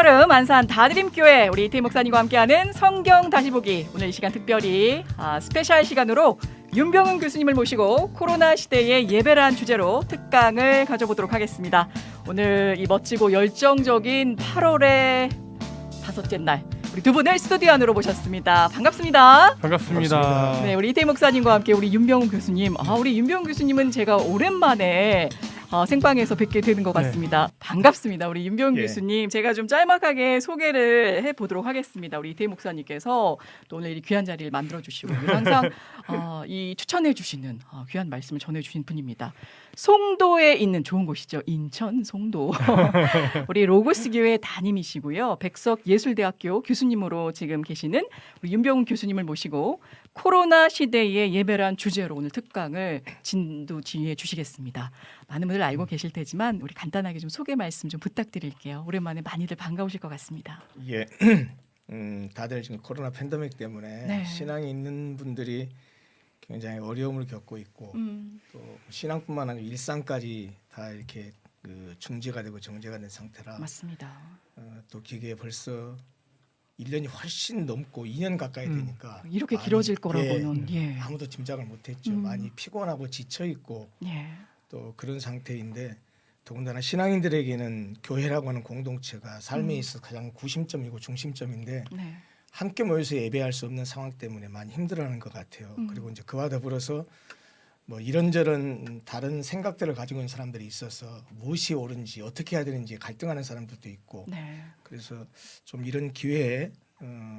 올여름 안산 다드림교회 우리 이태희 목사님과 함께하는 성경 다시 보기. 오늘 이 시간 특별히 스페셜 시간으로 윤병훈 교수님을 모시고 코로나 시대의 예배란 주제로 특강을 가져보도록 하겠습니다. 오늘 이 멋지고 열정적인 8월의 다섯째 날 우리 두 분을 스튜디오 안으로 모셨습니다. 반갑습니다. 반갑습니다. 네, 우리 이태희 목사님과 함께 우리 윤병훈 교수님. 우리 윤병훈 교수님은 제가 오랜만에 생방에서 뵙게 되는 것 같습니다. 네. 반갑습니다. 우리 윤병훈 교수님. 제가 좀 짤막하게 소개를 해보도록 하겠습니다. 우리 이태희 목사님께서 또 오늘 이 귀한 자리를 만들어주시고 항상 이 추천해주시는 귀한 말씀을 전해주신 분입니다. 송도에 있는 좋은 곳이죠. 인천 송도. 우리 로고스 교회 담임이시고요. 백석예술대학교 교수님으로 지금 계시는 우리 윤병훈 교수님을 모시고 코로나 시대의 예배란 주제로 오늘 특강을 진두지휘해 주시겠습니다. 많은 분들 알고 계실 테지만 우리 간단하게 좀 소개 말씀 좀 부탁드릴게요. 오랜만에 많이들 반가우실 것 같습니다. 예, 다들 지금 코로나 팬데믹 때문에 신앙이 있는 분들이 굉장히 어려움을 겪고 있고 또 신앙뿐만 아니라 일상까지 다 이렇게 중지가 되고 정지가 된 상태라. 맞습니다. 또 기계에 벌써 1년이 훨씬 넘고 2년 가까이 되니까 이렇게 길어질 거라고는 아무도 짐작을 못했죠. 많이 피곤하고 지쳐 있고 또 그런 상태인데 더군다나 신앙인들에게는 교회라고 하는 공동체가 삶에 있어서 가장 구심점이고 중심점인데 함께 모여서 예배할 수 없는 상황 때문에 많이 힘들어하는 것 같아요. 그리고 이제 그와 더불어서 뭐 이런저런 다른 생각들을 가지고 있는 사람들이 있어서 무엇이 옳은지 어떻게 해야 되는지 갈등하는 사람들도 있고 그래서 좀 이런 기회에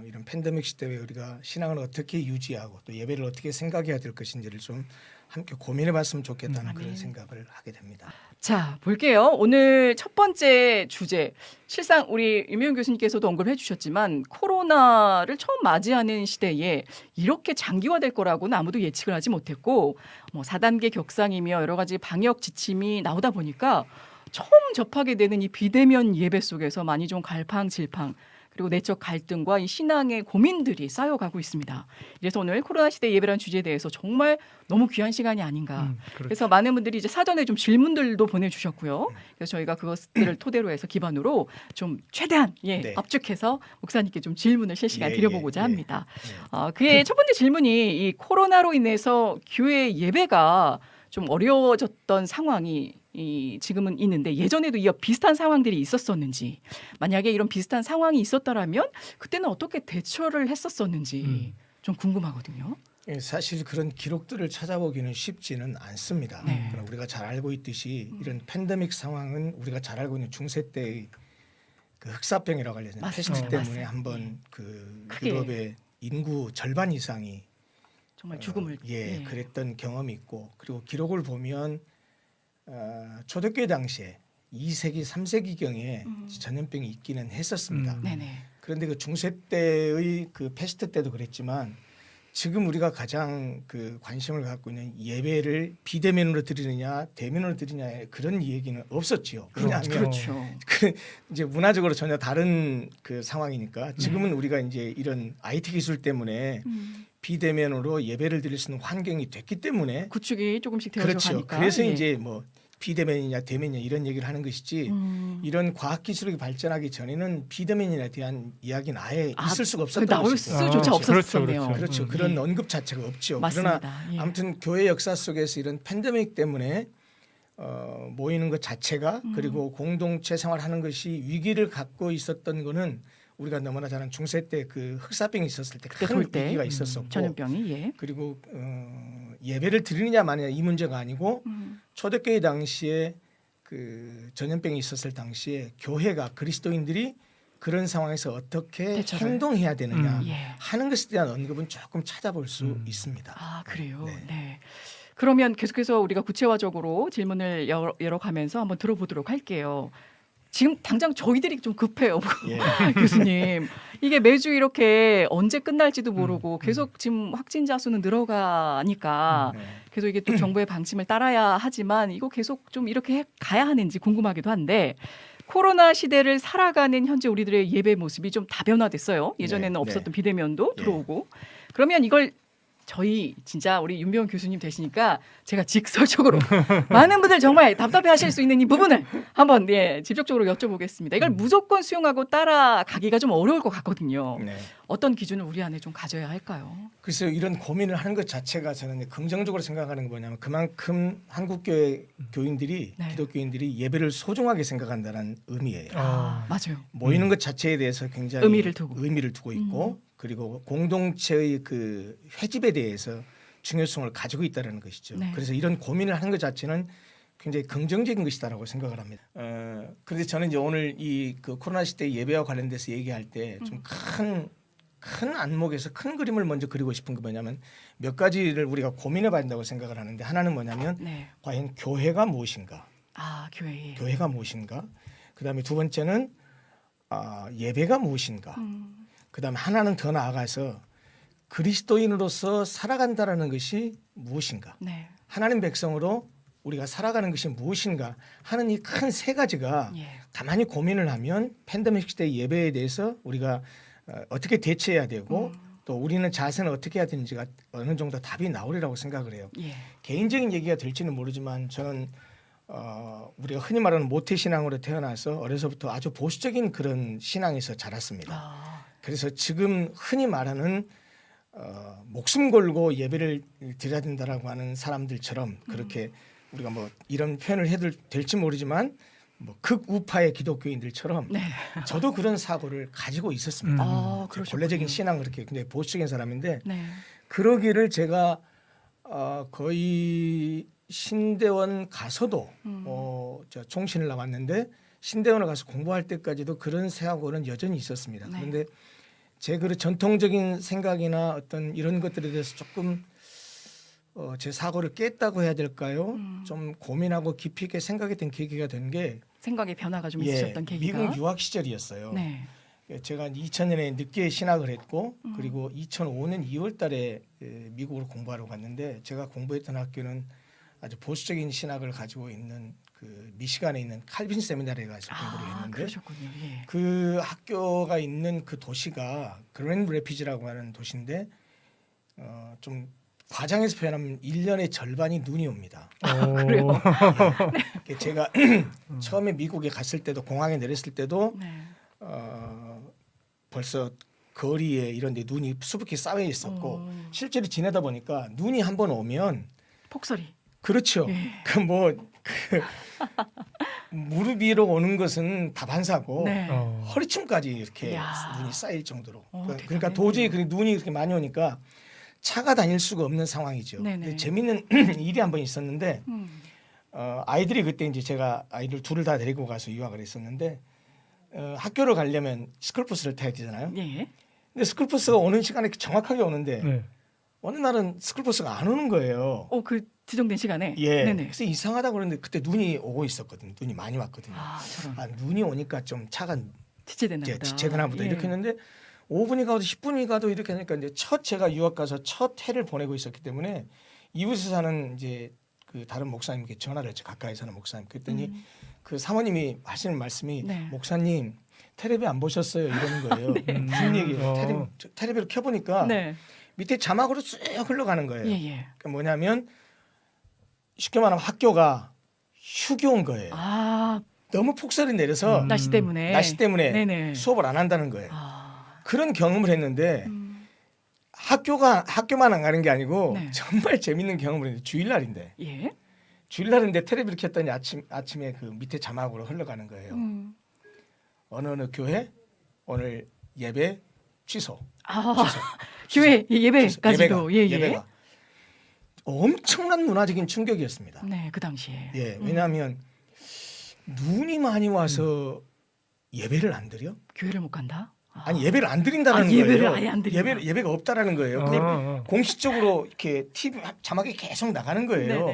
이런 팬데믹 시대에 우리가 신앙을 어떻게 유지하고 또 예배를 어떻게 생각해야 될 것인지를 좀 함께 고민해봤으면 좋겠다는 그런 생각을 하게 됩니다. 자, 볼게요. 오늘 첫 번째 주제. 실상 우리 윤병훈 교수님께서도 언급해 주셨지만 코로나를 처음 맞이하는 시대에 이렇게 장기화될 거라고는 아무도 예측을 하지 못했고 4단계 격상이며 여러 가지 방역 지침이 나오다 보니까 처음 접하게 되는 이 비대면 예배 속에서 많이 좀 갈팡질팡 그리고 내적 갈등과 이 신앙의 고민들이 쌓여가고 있습니다. 그래서 오늘 코로나 시대 예배라는 주제에 대해서 정말 너무 귀한 시간이 아닌가. 그렇죠. 그래서 많은 분들이 이제 사전에 좀 질문들도 보내주셨고요. 그래서 저희가 그것들을 토대로 해서 기반으로 좀 최대한 압축해서 목사님께 좀 질문을 실시간 드려보고자 합니다. 그의 첫 번째 질문이 이 코로나로 인해서 교회 예배가 좀 어려워졌던 상황이 지금은 있는데 예전에도 이 비슷한 상황들이 있었었는지 만약에 이런 비슷한 상황이 있었다라면 그때는 어떻게 대처를 했었었는지 좀 궁금하거든요. 사실 그런 기록들을 찾아보기는 쉽지는 않습니다. 그러나 우리가 잘 알고 있듯이 이런 팬데믹 상황은 우리가 잘 알고 있는 중세 때의 그 흑사병이라고 알려진 패스트 때문에 한번 그 유럽의 인구 절반 이상이 정말 죽음을 그랬던 경험이 있고 그리고 기록을 보면 초대교회 당시에 2세기, 3세기경에 전염병이 있기는 했었습니다. 그런데 그 중세 때의 그 패스트 때도 그랬지만 지금 우리가 가장 그 관심을 갖고 있는 예배를 비대면으로 드리느냐 대면으로 드리느냐 그런 얘기는 없었지요. 왜냐하면 그 이제 문화적으로 전혀 다른 그 상황이니까 지금은 우리가 이제 이런 IT 기술 때문에 비대면으로 예배를 드릴 수 있는 환경이 됐기 때문에 구축이 조금씩 되어져 가니까. 그래서 이제 뭐 비대면이냐 대면이냐 이런 얘기를 하는 것이지 이런 과학 기술이 발전하기 전에는 비대면에 대한 이야기는 아예 있을 수가 없었던 나올 것이죠. 수조차 없었었네요. 그렇죠. 그런 언급 자체가 없죠. 그러나 아무튼 교회 역사 속에서 이런 팬데믹 때문에 모이는 것 자체가 그리고 공동체 생활하는 것이 위기를 갖고 있었던 거는 우리가 너무나 잘 아는 중세 때 그 흑사병이 있었을 때 큰 위기가 있었었고 전염병이 그리고 예배를 드리느냐 마느냐 이 문제가 아니고 초대교회 당시에 그 전염병이 있었을 당시에 교회가 그리스도인들이 그런 상황에서 어떻게 행동해야 되느냐 하는 것에 대한 언급은 조금 찾아볼 수 있습니다. 그래요. 네. 그러면 계속해서 우리가 구체화적으로 질문을 열어가면서 한번 들어보도록 할게요. 지금 당장 저희들이 좀 급해요. 교수님. 이게 매주 이렇게 언제 끝날지도 모르고 계속 지금 확진자 수는 늘어가니까 계속 이게 또 정부의 방침을 따라야 하지만 이거 계속 좀 이렇게 가야 하는지 궁금하기도 한데 코로나 시대를 살아가는 현재 우리들의 예배 모습이 좀 다변화됐어요. 예전에는 없었던 비대면도 들어오고 그러면 이걸 저희 진짜 우리 윤병훈 교수님 되시니까 제가 직설적으로 많은 분들 정말 답답해하실 수 있는 이 부분을 한번 직접적으로 여쭤보겠습니다. 이걸 무조건 수용하고 따라가기가 좀 어려울 것 같거든요. 네. 어떤 기준을 우리 안에 좀 가져야 할까요? 그래서 이런 고민을 하는 것 자체가 저는 긍정적으로 생각하는 게 뭐냐면 그만큼 한국교회 교인들이 네. 기독교인들이 예배를 소중하게 생각한다는 의미예요. 맞아요. 모이는 것 자체에 대해서 굉장히 의미를 두고 있고 그리고 공동체의 그 회집에 대해서 중요성을 가지고 있다는 것이죠. 네. 그래서 이런 고민을 하는 것 자체는 굉장히 긍정적인 것이다라고 생각을 합니다. 그런데 저는 이제 오늘 이 그 코로나 시대 예배와 관련돼서 얘기할 때 좀 큰 안목에서 큰 그림을 먼저 그리고 싶은 게 뭐냐면 몇 가지를 우리가 고민해봐야 된다고 생각을 하는데 하나는 뭐냐면 네. 과연 교회가 무엇인가? 교회. 교회가 무엇인가? 그다음에 두 번째는 예배가 무엇인가? 그다음에 하나는 더 나아가서 그리스도인으로서 살아간다라는 것이 무엇인가? 네. 하나님 백성으로 우리가 살아가는 것이 무엇인가 하는 이 큰 세 가지가 가만히 고민을 하면 팬데믹 시대 예배에 대해서 우리가 어떻게 대처해야 되고 또 우리는 자세는 어떻게 해야 되는지가 어느 정도 답이 나오리라고 생각을 해요. 개인적인 얘기가 될지는 모르지만 저는 우리가 흔히 말하는 모태신앙으로 태어나서 어려서부터 아주 보수적인 그런 신앙에서 자랐습니다. 그래서 지금 흔히 말하는 목숨 걸고 예배를 드려야 된다라고 하는 사람들처럼 그렇게 우리가 뭐 이런 표현을 해도 될지 모르지만 뭐 극우파의 기독교인들처럼 저도 그런 사고를 가지고 있었습니다. 본래적인 신앙 그렇게 굉장히 보수적인 사람인데 그러기를 제가 거의 신대원 가서도 저 총신을 나왔는데 신대원을 가서 공부할 때까지도 그런 사고는 여전히 있었습니다. 그런데 제 그 전통적인 생각이나 어떤 이런 것들에 대해서 조금 제 사고를 깼다고 해야 될까요? 좀 고민하고 깊이 있게 생각했던 계기가 된 게 생각의 변화가 좀 있으셨던 계기가 미국 유학 시절이었어요. 제가 2000년에 늦게 신학을 했고 그리고 2005년 2월달에 미국으로 공부하러 갔는데 제가 공부했던 학교는 아주 보수적인 신학을 가지고 있는 그 미시간에 있는 칼빈 세미나리에 가서 공부를 했는데 그러셨군요. 그 학교가 있는 그 도시가 그랜드 래피즈라고 하는 도시인데 좀 과장해서 표현하면 1년의 절반이 눈이 옵니다. 그래요? 제가 처음에 미국에 갔을 때도 공항에 내렸을 때도 벌써 거리에 이런 데 눈이 수북히 쌓여 있었고 실제로 지내다 보니까 눈이 한번 오면 폭설이. 그렇죠. 그 무릎 위로 오는 것은 다반사고 허리춤까지 이렇게 눈이 쌓일 정도로. 그러니까 도저히 눈이 이렇게 많이 오니까 차가 다닐 수가 없는 상황이죠. 근데 재미있는 일이 한 번 있었는데 아이들이 그때 이제 제가 아이들 둘을 다 데리고 가서 유학을 했었는데 학교를 가려면 스쿨버스를 타야 되잖아요. 근데 스쿨버스가 오는 시간에 정확하게 오는데 어느 날은 스쿨버스가 안 오는 거예요. 그 지정된 시간에. 그래서 이상하다고 그러는데 그때 눈이 오고 있었거든요. 눈이 많이 왔거든요. 눈이 오니까 좀 차가 지체되나 보다 이렇게 했는데 5분이 가도 10분이 가도 이렇게 하니까 이제 제가 유학 가서 첫 해를 보내고 있었기 때문에 이웃에 사는 이제 그 다른 목사님께 전화를 했죠. 가까이 사는 목사님. 그랬더니 그 사모님이 하시는 말씀이 목사님 텔레비 안 보셨어요? 이러는 거예요. 무슨 얘기예요? 텔레비를 켜보니까 밑에 자막으로 쭉 흘러가는 거예요. 그러니까 뭐냐면 쉽게 말하면 학교가 휴교 온 거예요. 너무 폭설이 내려서 날씨 때문에 수업을 안 한다는 거예요. 그런 경험을 했는데 학교만 안 가는 게 아니고 정말 재밌는 경험을 했는데 주일날인데 텔레비를 켰더니 아침에 그 밑에 자막으로 흘러가는 거예요. 어느 교회 오늘 예배 취소. 교회 예배까지도 예배가 엄청난 문화적인 충격이었습니다. 그 당시에. 왜냐하면 눈이 많이 와서 예배를 안 드려? 교회를 못 간다? 아니 예배를 안 드린다는 거예요. 예배를 아예 안 드린다. 예배가 없다라는 거예요. 그냥 공식적으로 이렇게 TV 자막이 계속 나가는 거예요.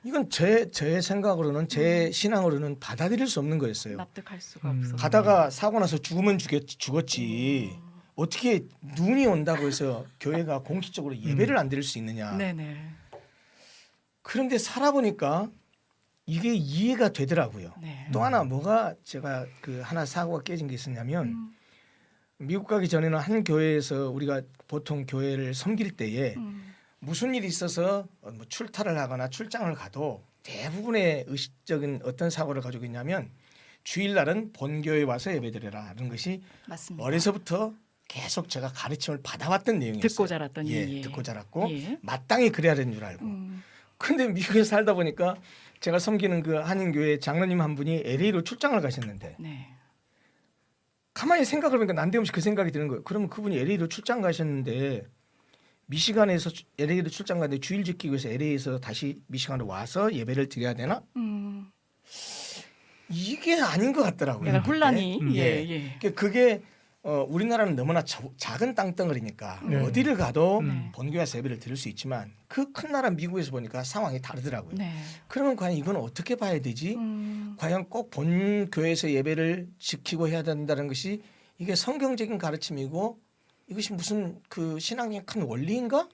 이건 제 생각으로는 제 신앙으로는 받아들일 수 없는 거였어요. 납득할 수가 없어. 가다가 사고 나서 죽으면 죽었지. 어떻게 눈이 온다고 해서 교회가 공식적으로 예배를 안 드릴 수 있느냐. 그런데 살아보니까 이게 이해가 되더라고요. 또 하나 제가 그 하나 사고가 깨진 게 있었냐면 미국 가기 전에는 한 교회에서 우리가 보통 교회를 섬길 때에 무슨 일이 있어서 뭐 출타를 하거나 출장을 가도 대부분의 의식적인 어떤 사고를 가지고 있냐면 주일날은 본교에 와서 예배드려라는 것이 맞습니다. 어려서부터 계속 제가 가르침을 받아왔던 내용이었어요. 듣고 자랐던 듣고 자랐고 예. 마땅히 그래야 되는 줄 알고. 근데 미국에 살다 보니까 제가 섬기는 그 한인교회 장로님 한 분이 LA로 출장을 가셨는데 네. 가만히 생각을 해보니까 난데없이 그 생각이 드는 거예요. 그러면 그분이 LA로 출장 가셨는데 미시간에서 LA로 출장 갔는데 주일 지키기 위해서 LA에서 다시 미시간으로 와서 예배를 드려야 되나? 이게 아닌 것 같더라고요. 약간 혼란이 예. 그게 우리나라는 너무나 작은 땅덩어리니까 어디를 가도 본교회에서 예배를 드릴 수 있지만 그 큰 나라 미국에서 보니까 상황이 다르더라고요. 네. 그러면 과연 이건 어떻게 봐야 되지? 과연 꼭 본교회에서 예배를 지키고 해야 된다는 것이 이게 성경적인 가르침이고 이것이 무슨 그 신앙의 큰 원리인가?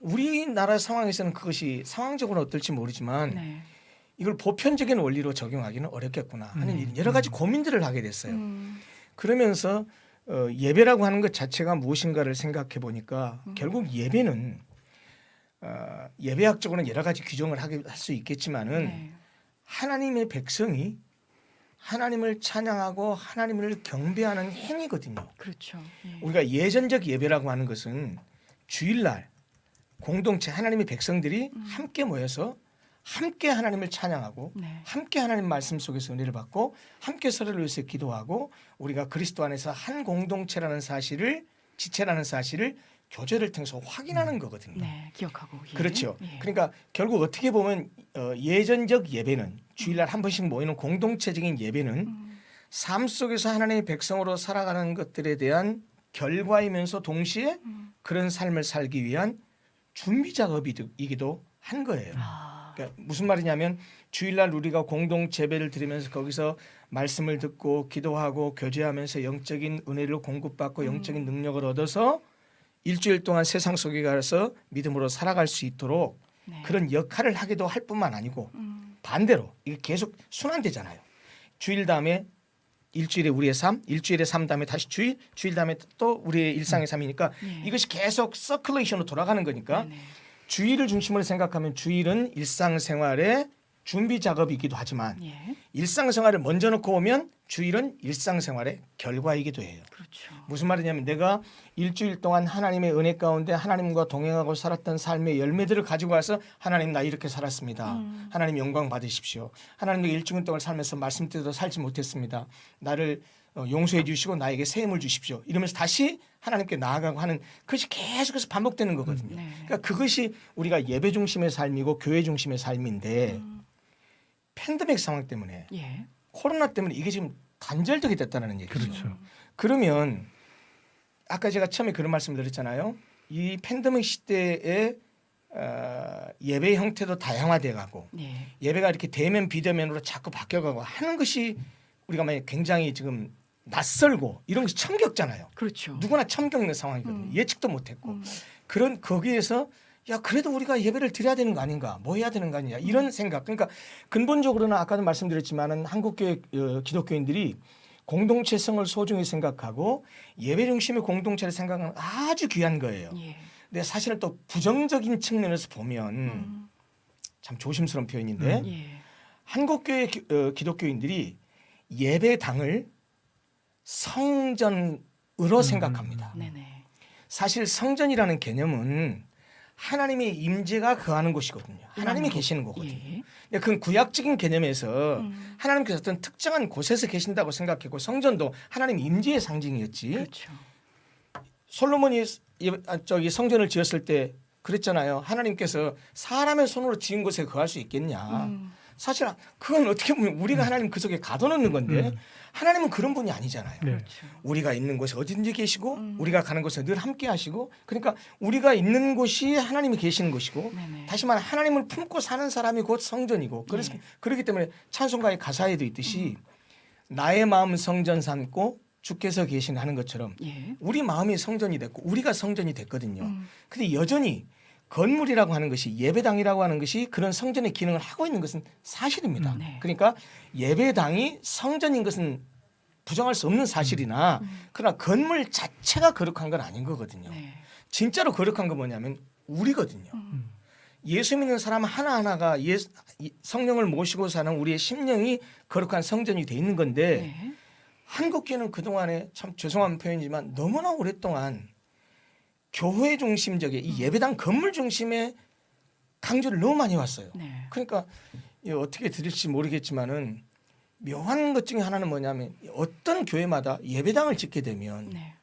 우리나라 상황에서는 그것이 상황적으로 어떨지 모르지만 네. 이걸 보편적인 원리로 적용하기는 어렵겠구나 하는 여러 가지 고민들을 하게 됐어요. 그러면서 예배라고 하는 것 자체가 무엇인가를 생각해 보니까 결국 예배는 예배학적으로는 여러 가지 규정을 할 수 있겠지만은 네. 하나님의 백성이 하나님을 찬양하고 하나님을 경배하는 행위거든요. 그렇죠. 예. 우리가 예전적 예배라고 하는 것은 주일날 공동체 하나님의 백성들이 함께 모여서 함께 하나님을 찬양하고 네. 함께 하나님 말씀 속에서 은혜를 받고 함께 서로를 위해서 기도하고 우리가 그리스도 안에서 한 공동체라는 사실을 지체라는 사실을 교제를 통해서 확인하는 거거든요. 네. 기억하고. 예. 그렇죠. 예. 그러니까 결국 어떻게 보면 예전적 예배는 주일날 한 번씩 모이는 공동체적인 예배는 삶 속에서 하나님의 백성으로 살아가는 것들에 대한 결과이면서 동시에 그런 삶을 살기 위한 준비 작업이기도 한 거예요. 그러니까 무슨 말이냐면 주일날 우리가 공동 재배를 드리면서 거기서 말씀을 듣고 기도하고 교제하면서 영적인 은혜를 공급받고 영적인 능력을 얻어서 일주일 동안 세상 속에 가서 믿음으로 살아갈 수 있도록 네. 그런 역할을 하기도 할 뿐만 아니고 반대로 이게 계속 순환되잖아요. 주일 다음에 일주일에 우리의 삶, 일주일의 삶 다음에 다시 주일, 주일 다음에 또 우리의 일상의 삶이니까 이것이 계속 서큘레이션으로 돌아가는 거니까 네. 주일을 중심으로 생각하면 주일은 일상생활의 준비 작업이기도 하지만 예. 일상생활을 먼저 놓고 오면 주일은 일상생활의 결과이기도 해요. 그렇죠. 무슨 말이냐면 내가 일주일 동안 하나님의 은혜 가운데 하나님과 동행하고 살았던 삶의 열매들을 가지고 와서 하나님 나 이렇게 살았습니다. 하나님 영광 받으십시오. 하나님 내가 일주일 동안 살면서 말씀대로 살지 못했습니다. 나를 용서해 주시고 나에게 새 힘을 주십시오. 이러면서 다시 하나님께 나아가고 하는 그것이 계속해서 반복되는 거거든요. 네. 그러니까 그것이 우리가 예배 중심의 삶이고 교회 중심의 삶인데 팬데믹 상황 때문에 예. 코로나 때문에 이게 지금 단절되게 됐다는 얘기죠. 그렇죠. 그러면 아까 제가 처음에 그런 말씀을 드렸잖아요. 이 팬데믹 시대에 예배 형태도 다양화돼가고 네. 예배가 이렇게 대면 비대면으로 자꾸 바뀌어가고 하는 것이 우리가 만약 굉장히 지금 낯설고 이런 것이 처음 겪잖아요. 그렇죠. 누구나 처음 겪는 상황이거든요. 예측도 못했고 그런 거기에서 야 그래도 우리가 예배를 드려야 되는 거 아닌가, 뭐 해야 되는 거 아니냐 이런 생각. 그러니까 근본적으로는 아까도 말씀드렸지만은 한국교회 기독교인들이 공동체성을 소중히 생각하고 예배 중심의 공동체를 생각하는 아주 귀한 거예요. 예. 근데 사실은 또 부정적인 측면에서 보면 참 조심스러운 표현인데 예. 한국교회 기독교인들이 예배당을 성전으로 생각합니다. 네네. 사실 성전이라는 개념은 하나님의 임재가 거하는 곳이거든요. 하나님이 계시는 거거든요. 예. 근데 그건 구약적인 개념에서 하나님께서 어떤 특정한 곳에서 계신다고 생각했고 성전도 하나님 임재의 상징이었지. 그렇죠. 솔로몬이 저기 성전을 지었을 때 그랬잖아요. 하나님께서 사람의 손으로 지은 곳에 거할 수 있겠냐. 사실 그건 어떻게 보면 우리가 하나님 그 속에 가둬놓는 건데 하나님은 그런 분이 아니잖아요. 네. 그렇죠. 우리가 있는 곳에 어딘지 계시고 우리가 가는 곳에 늘 함께 하시고 그러니까 우리가 있는 곳이 하나님이 계시는 곳이고 네네. 다시 말해 하나님을 품고 사는 사람이 곧 성전이고 그래서 그렇기 때문에 찬송가의 가사에도 있듯이 나의 마음 성전 삼고 주께서 계신 하는 것처럼 예. 우리 마음이 성전이 됐고 우리가 성전이 됐거든요. 근데 여전히 건물이라고 하는 것이 예배당이라고 하는 것이 그런 성전의 기능을 하고 있는 것은 사실입니다. 네. 그러니까 예배당이 성전인 것은 부정할 수 없는 사실이나 그러나 건물 자체가 거룩한 건 아닌 거거든요. 네. 진짜로 거룩한 건 뭐냐면 우리거든요. 예수 믿는 사람 하나하나가 성령을 모시고 사는 우리의 심령이 거룩한 성전이 돼 있는 건데 네. 한국교회는 그동안에 참 죄송한 표현이지만 너무나 오랫동안 교회 중심적인 이 예배당 건물 중심의 강조를 너무 많이 왔어요. 네. 그러니까 어떻게 드릴지 모르겠지만은 묘한 것 중에 하나는 뭐냐면 어떤 교회마다 예배당을 짓게 되면 네.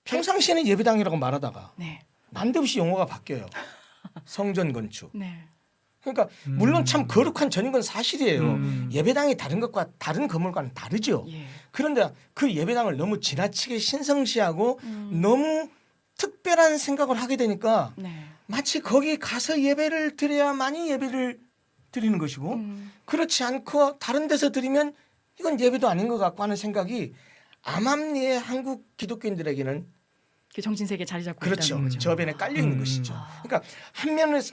평상시에는 예배당이라고 말하다가 네. 난데없이 용어가 바뀌어요. 성전 건축. 네. 그러니까 물론 참 거룩한 전인 건 사실이에요. 음. 예배당이 다른 것과 다른 건물과는 다르죠. 예. 그런데 그 예배당을 너무 지나치게 신성시하고 너무 특별한 생각을 하게 되니까 네. 마치 거기 가서 예배를 드려야만이 예배를 드리는 것이고 그렇지 않고 다른 데서 드리면 이건 예배도 아닌 것 같고 하는 생각이 암암리의 한국 기독교인들에게는 그 정신세계에 자리 잡고 그렇죠. 있다는 거죠. 저변에 깔려 있는 것이죠. 그러니까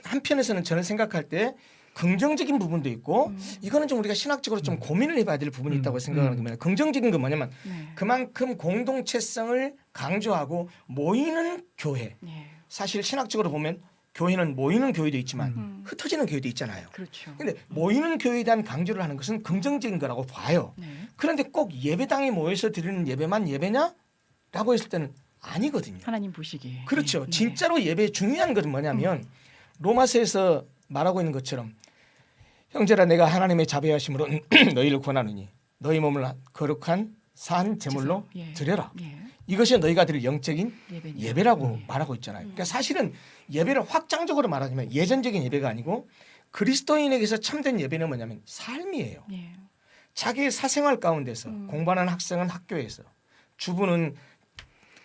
한편에서는 저는 생각할 때 긍정적인 부분도 있고 이거는 좀 우리가 신학적으로 좀 고민을 해봐야 될 부분이 있다고 생각하는 겁니다. 긍정적인 건 뭐냐면 네. 그만큼 공동체성을 강조하고 모이는 교회. 예. 사실 신학적으로 보면 교회는 모이는 교회도 있지만 흩어지는 교회도 있잖아요. 그렇죠. 그런데 모이는 교회에 대한 강조를 하는 것은 긍정적인 거라고 봐요. 네. 그런데 꼭 예배당에 모여서 드리는 예배만 예배냐? 라고 했을 때는 아니거든요. 하나님 보시기에. 그렇죠. 네. 진짜로 예배의 중요한 것은 뭐냐면 로마서에서 말하고 있는 것처럼 형제라 내가 하나님의 자비하심으로 너희를 권하노니 너희 몸을 거룩한 산 제물로 예. 드려라. 예. 이것이 너희가 드릴 영적인 예배냐. 예배라고 예. 말하고 있잖아요. 그러니까 사실은 예배를 확장적으로 말하자면 예전적인 예배가 아니고 그리스도인에게서 참된 예배는 뭐냐면 삶이에요. 예. 자기의 사생활 가운데서 공부하는 학생은 학교에서 주부는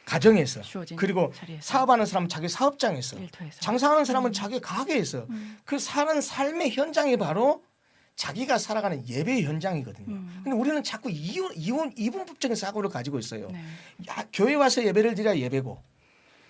가정에서 주어진 그리고 자리에서. 사업하는 사람은 자기 사업장에서 일터에서. 장사하는 사람은 자기 가게에서 그 사는 삶의 현장이 바로 자기가 살아가는 예배의 현장이거든요. 근데 우리는 자꾸 이분법적인 사고를 가지고 있어요. 네. 야, 교회 와서 예배를 드려야 예배고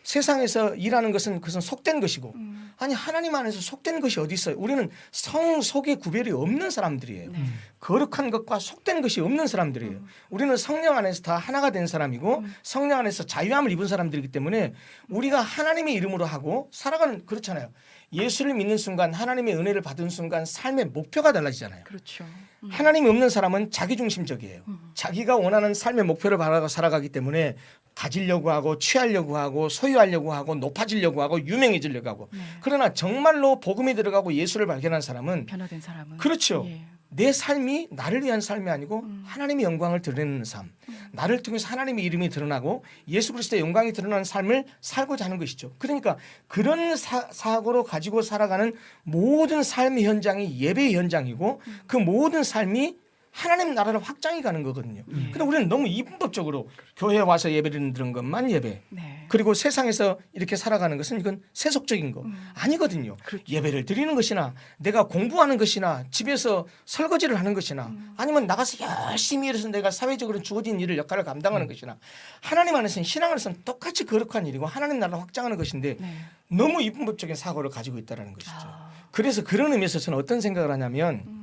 세상에서 일하는 것은 그것은 속된 것이고 아니 하나님 안에서 속된 것이 어디 있어요? 우리는 성 속의 구별이 없는 사람들이에요. 네. 거룩한 것과 속된 것이 없는 사람들이에요. 우리는 성령 안에서 다 하나가 된 사람이고 성령 안에서 자유함을 입은 사람들이기 때문에 우리가 하나님의 이름으로 하고 살아가는 그렇잖아요. 예수를 믿는 순간 하나님의 은혜를 받은 순간 삶의 목표가 달라지잖아요. 그렇죠. 하나님이 없는 사람은 자기중심적이에요. 자기가 원하는 삶의 목표를 바라고 살아가기 때문에 가지려고 하고 취하려고 하고 소유하려고 하고 높아지려고 하고 유명해지려고 하고 네. 그러나 정말로 복음이 들어가고 예수를 발견한 사람은 변화된 사람은. 그렇죠. 예. 내 삶이 나를 위한 삶이 아니고 하나님의 영광을 드러내는 삶. 나를 통해서 하나님의 이름이 드러나고 예수 그리스도의 영광이 드러나는 삶을 살고자 하는 것이죠. 그러니까 그런 사고로 가지고 살아가는 모든 삶의 현장이 예배의 현장이고 그 모든 삶이 하나님 나라를 확장해 가는 거거든요. 근데 우리는 너무 이분법적으로 교회에 와서 예배를 드리는 것만 예배. 네. 그리고 세상에서 이렇게 살아가는 것은 이건 세속적인 거 아니거든요. 그렇죠. 예배를 드리는 것이나 내가 공부하는 것이나 집에서 설거지를 하는 것이나 아니면 나가서 열심히 일해서 내가 사회적으로 주어진 일을 역할을 감당하는 것이나 하나님 안에서는 신앙 안에서는 똑같이 거룩한 일이고 하나님 나라를 확장하는 것인데 네. 너무 이분법적인 사고를 가지고 있다는 것이죠. 아. 그래서 그런 의미에서 저는 어떤 생각을 하냐면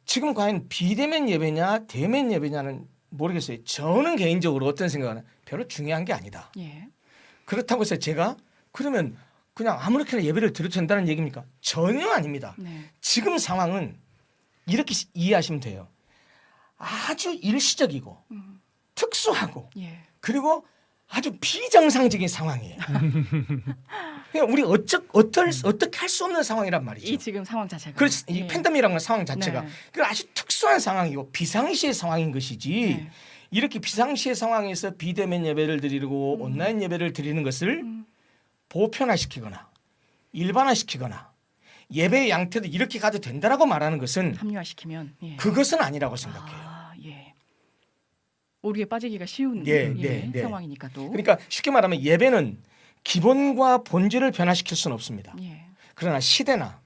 지금 과연 비대면 예배냐 대면 예배냐는 모르겠어요. 저는 개인적으로 어떤 생각을 하냐 별로 중요한 게 아니다. 예. 그렇다고 해서 제가 그러면 그냥 아무렇게나 예배를 드려도 된다는 얘기입니까? 전혀 아닙니다. 네. 지금 상황은 이렇게 이해하시면 돼요. 아주 일시적이고 특수하고 예. 그리고 아주 비정상적인 상황이에요. 그냥 우리 어떻게 할 수 없는 상황이란 말이죠. 이 지금 상황 자체가. 그래서 이 예. 팬데믹이라는 상황 자체가 네. 그 아주 특수한 상황이고 비상시의 상황인 것이지 네. 이렇게 비상시의 상황에서 비대면 예배를 드리고 온라인 예배를 드리는 것을 보편화시키거나 일반화시키거나 예배의 양태도 이렇게 가도 된다라고 말하는 것은 합리화시키면. 예. 그것은 아니라고 생각해요. 아, 예. 오류에 빠지기가 쉬운 네, 네, 네. 상황이니까 또. 그러니까 쉽게 말하면 예배는 기본과 본질을 변화시킬 수는 없습니다. 예. 그러나 시대나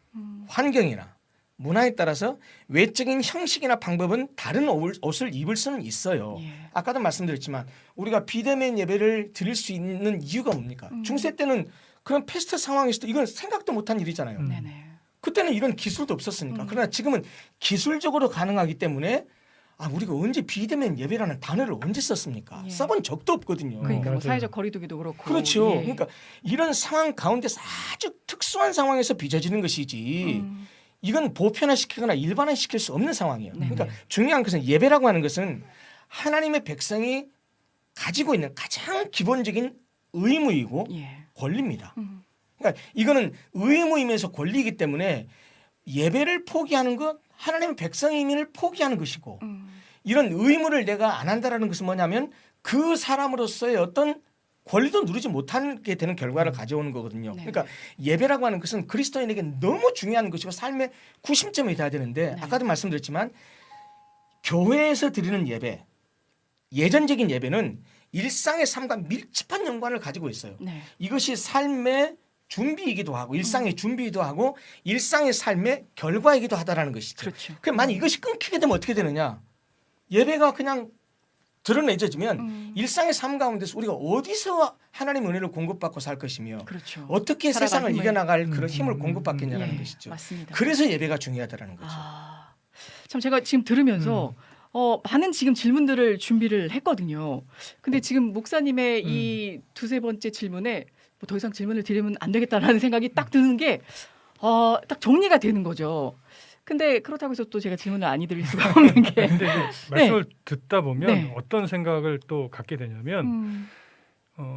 환경이나 문화에 따라서 외적인 형식이나 방법은 다른 옷을 입을 수는 있어요. 예. 아까도 말씀드렸지만 우리가 비대면 예배를 드릴 수 있는 이유가 뭡니까? 중세 때는 그런 패스트 상황에서도 이건 생각도 못한 일이잖아요. 네네. 그때는 이런 기술도 없었으니까. 그러나 지금은 기술적으로 가능하기 때문에 우리가 언제 비대면 예배라는 단어를 언제 썼습니까? 예. 써본 적도 없거든요. 그러니까 뭐 맞아요. 사회적 거리두기도 그렇고. 그렇죠. 예. 그러니까 이런 상황 가운데서 아주 특수한 상황에서 빚어지는 것이지 이건 보편화시키거나 일반화시킬 수 없는 상황이에요. 네. 그러니까 중요한 것은 예배라고 하는 것은 하나님의 백성이 가지고 있는 가장 기본적인 의무이고 예. 권리입니다. 그러니까 이거는 의무이면서 권리이기 때문에 예배를 포기하는 것, 하나님의 백성임을 포기하는 것이고 이런 의무를 내가 안 한다라는 것은 뭐냐면 그 사람으로서의 어떤 권리도 누리지 못하게 되는 결과를 가져오는 거거든요. 네. 그러니까 예배라고 하는 것은 그리스도인에게 너무 중요한 것이고 삶의 구심점이 돼야 되는데 네. 아까도 말씀드렸지만 교회에서 드리는 예배, 예전적인 예배는 일상의 삶과 밀접한 연관을 가지고 있어요. 네. 이것이 삶의 준비이기도 하고 일상의 준비이기도 하고 일상의 삶의 결과이기도 하다라는 것이죠. 그렇죠. 그럼 만약 이것이 끊기게 되면 어떻게 되느냐? 예배가 그냥 드러내져지면 일상의 삶 가운데서 우리가 어디서 하나님의 은혜를 공급받고 살 것이며 그렇죠. 어떻게 살아갈 세상을 힘을. 이겨나갈 그런 힘을 공급받겠냐는 예, 것이죠. 맞습니다. 그래서 예배가 중요하다는 거죠. 참 제가 지금 들으면서 많은 지금 질문들을 준비를 했거든요. 근데 지금 목사님의 이 두세 번째 질문에 뭐 더 이상 질문을 드리면 안 되겠다라는 생각이 딱 드는 게 딱 정리가 되는 거죠. 근데 그렇다고 해서 또 제가 질문을 안 드릴 수가 없는 게. 근데 이제 말씀을 듣다 보면 네. 어떤 생각을 또 갖게 되냐면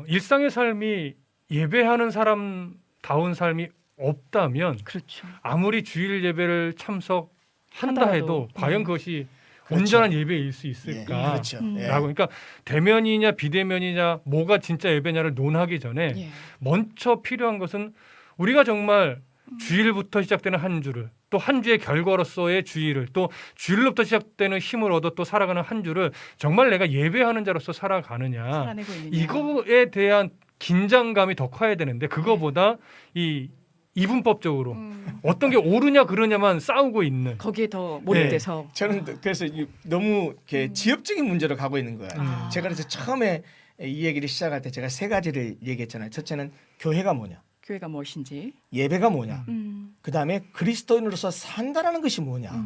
일상의 삶이 예배하는 사람다운 삶이 없다면 그렇죠. 아무리 주일 예배를 참석한다 하더라도. 해도 과연 네. 그것이 그렇죠. 온전한 예배일 수 예, 있을까? 그렇죠. 예. 라고 그러니까 대면이냐 비대면이냐 뭐가 진짜 예배냐를 논하기 전에 예. 먼저 필요한 것은 우리가 정말 주일부터 시작되는 한 주를 또 한 주의 결과로서의 주일을 또 주일로부터 시작되는 힘을 얻어 또 살아가는 한 주를 정말 내가 예배하는 자로서 살아가느냐 살아내고 있느냐. 이거에 대한 긴장감이 더 커야 되는데 그거보다 이 이분법적으로 어떤 게 옳으냐 그러냐만 싸우고 있는 거기에 더 몰입돼서. 저는 그래서 너무 이렇게 지엽적인 문제로 가고 있는 거예요. 아. 제가 그래서 처음에 이 얘기를 시작할 때 제가 세 가지를 얘기했잖아요. 첫째는 교회가 뭐냐, 교회가 무엇인지. 예배가 뭐냐, 음. 그 다음에 그리스도인으로서 산다라는 것이 뭐냐.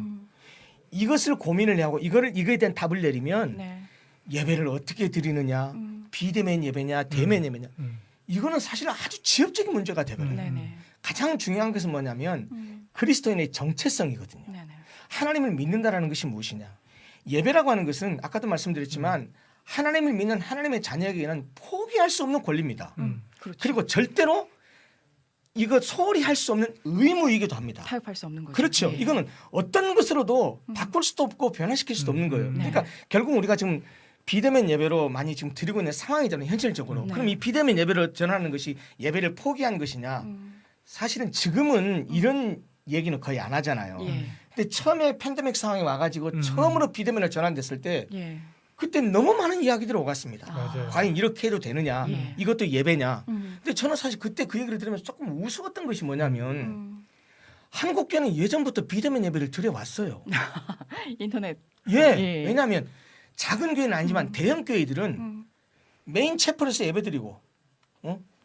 이것을 고민을 하고 이거에 대한 답을 내리면 네. 예배를 어떻게 드리느냐, 비대면 예배냐, 대면 예배냐. 이거는 사실 아주 지엽적인 문제가 되거든요. 네네. 가장 중요한 것은 뭐냐면 그리스도인의 정체성이거든요. 네네. 하나님을 믿는다라는 것이 무엇이냐? 예배라고 하는 것은 아까도 말씀드렸지만 하나님을 믿는 하나님의 자녀에게는 포기할 수 없는 권리입니다. 그렇죠. 그리고 절대로 이거 소홀히 할 수 없는 의무이기도 합니다. 타협할 수 없는 거죠. 그렇죠. 예. 이거는 어떤 것으로도 바꿀 수도 없고 변화시킬 수도 없는 거예요. 네. 그러니까 결국 우리가 지금 비대면 예배로 많이 지금 드리고 있는 상황이잖아요. 현실적으로. 네. 그럼 이 비대면 예배로 전하는 것이 예배를 포기한 것이냐? 사실은 지금은 이런 얘기는 거의 안 하잖아요. 예. 근데 처음에 팬데믹 상황이 와가지고 처음으로 비대면을 전환됐을 때 예. 그때 너무 많은 이야기들이 오갔습니다. 맞아요. 과연 이렇게 해도 되느냐? 예. 이것도 예배냐? 근데 저는 사실 그때 그 얘기를 들으면서 조금 우스웠던 것이 뭐냐면 한국교회는 예전부터 비대면 예배를 드려왔어요. 인터넷. 예. 예. 왜냐하면 작은 교회는 아니지만 대형 교회들은 메인 채플에서 예배드리고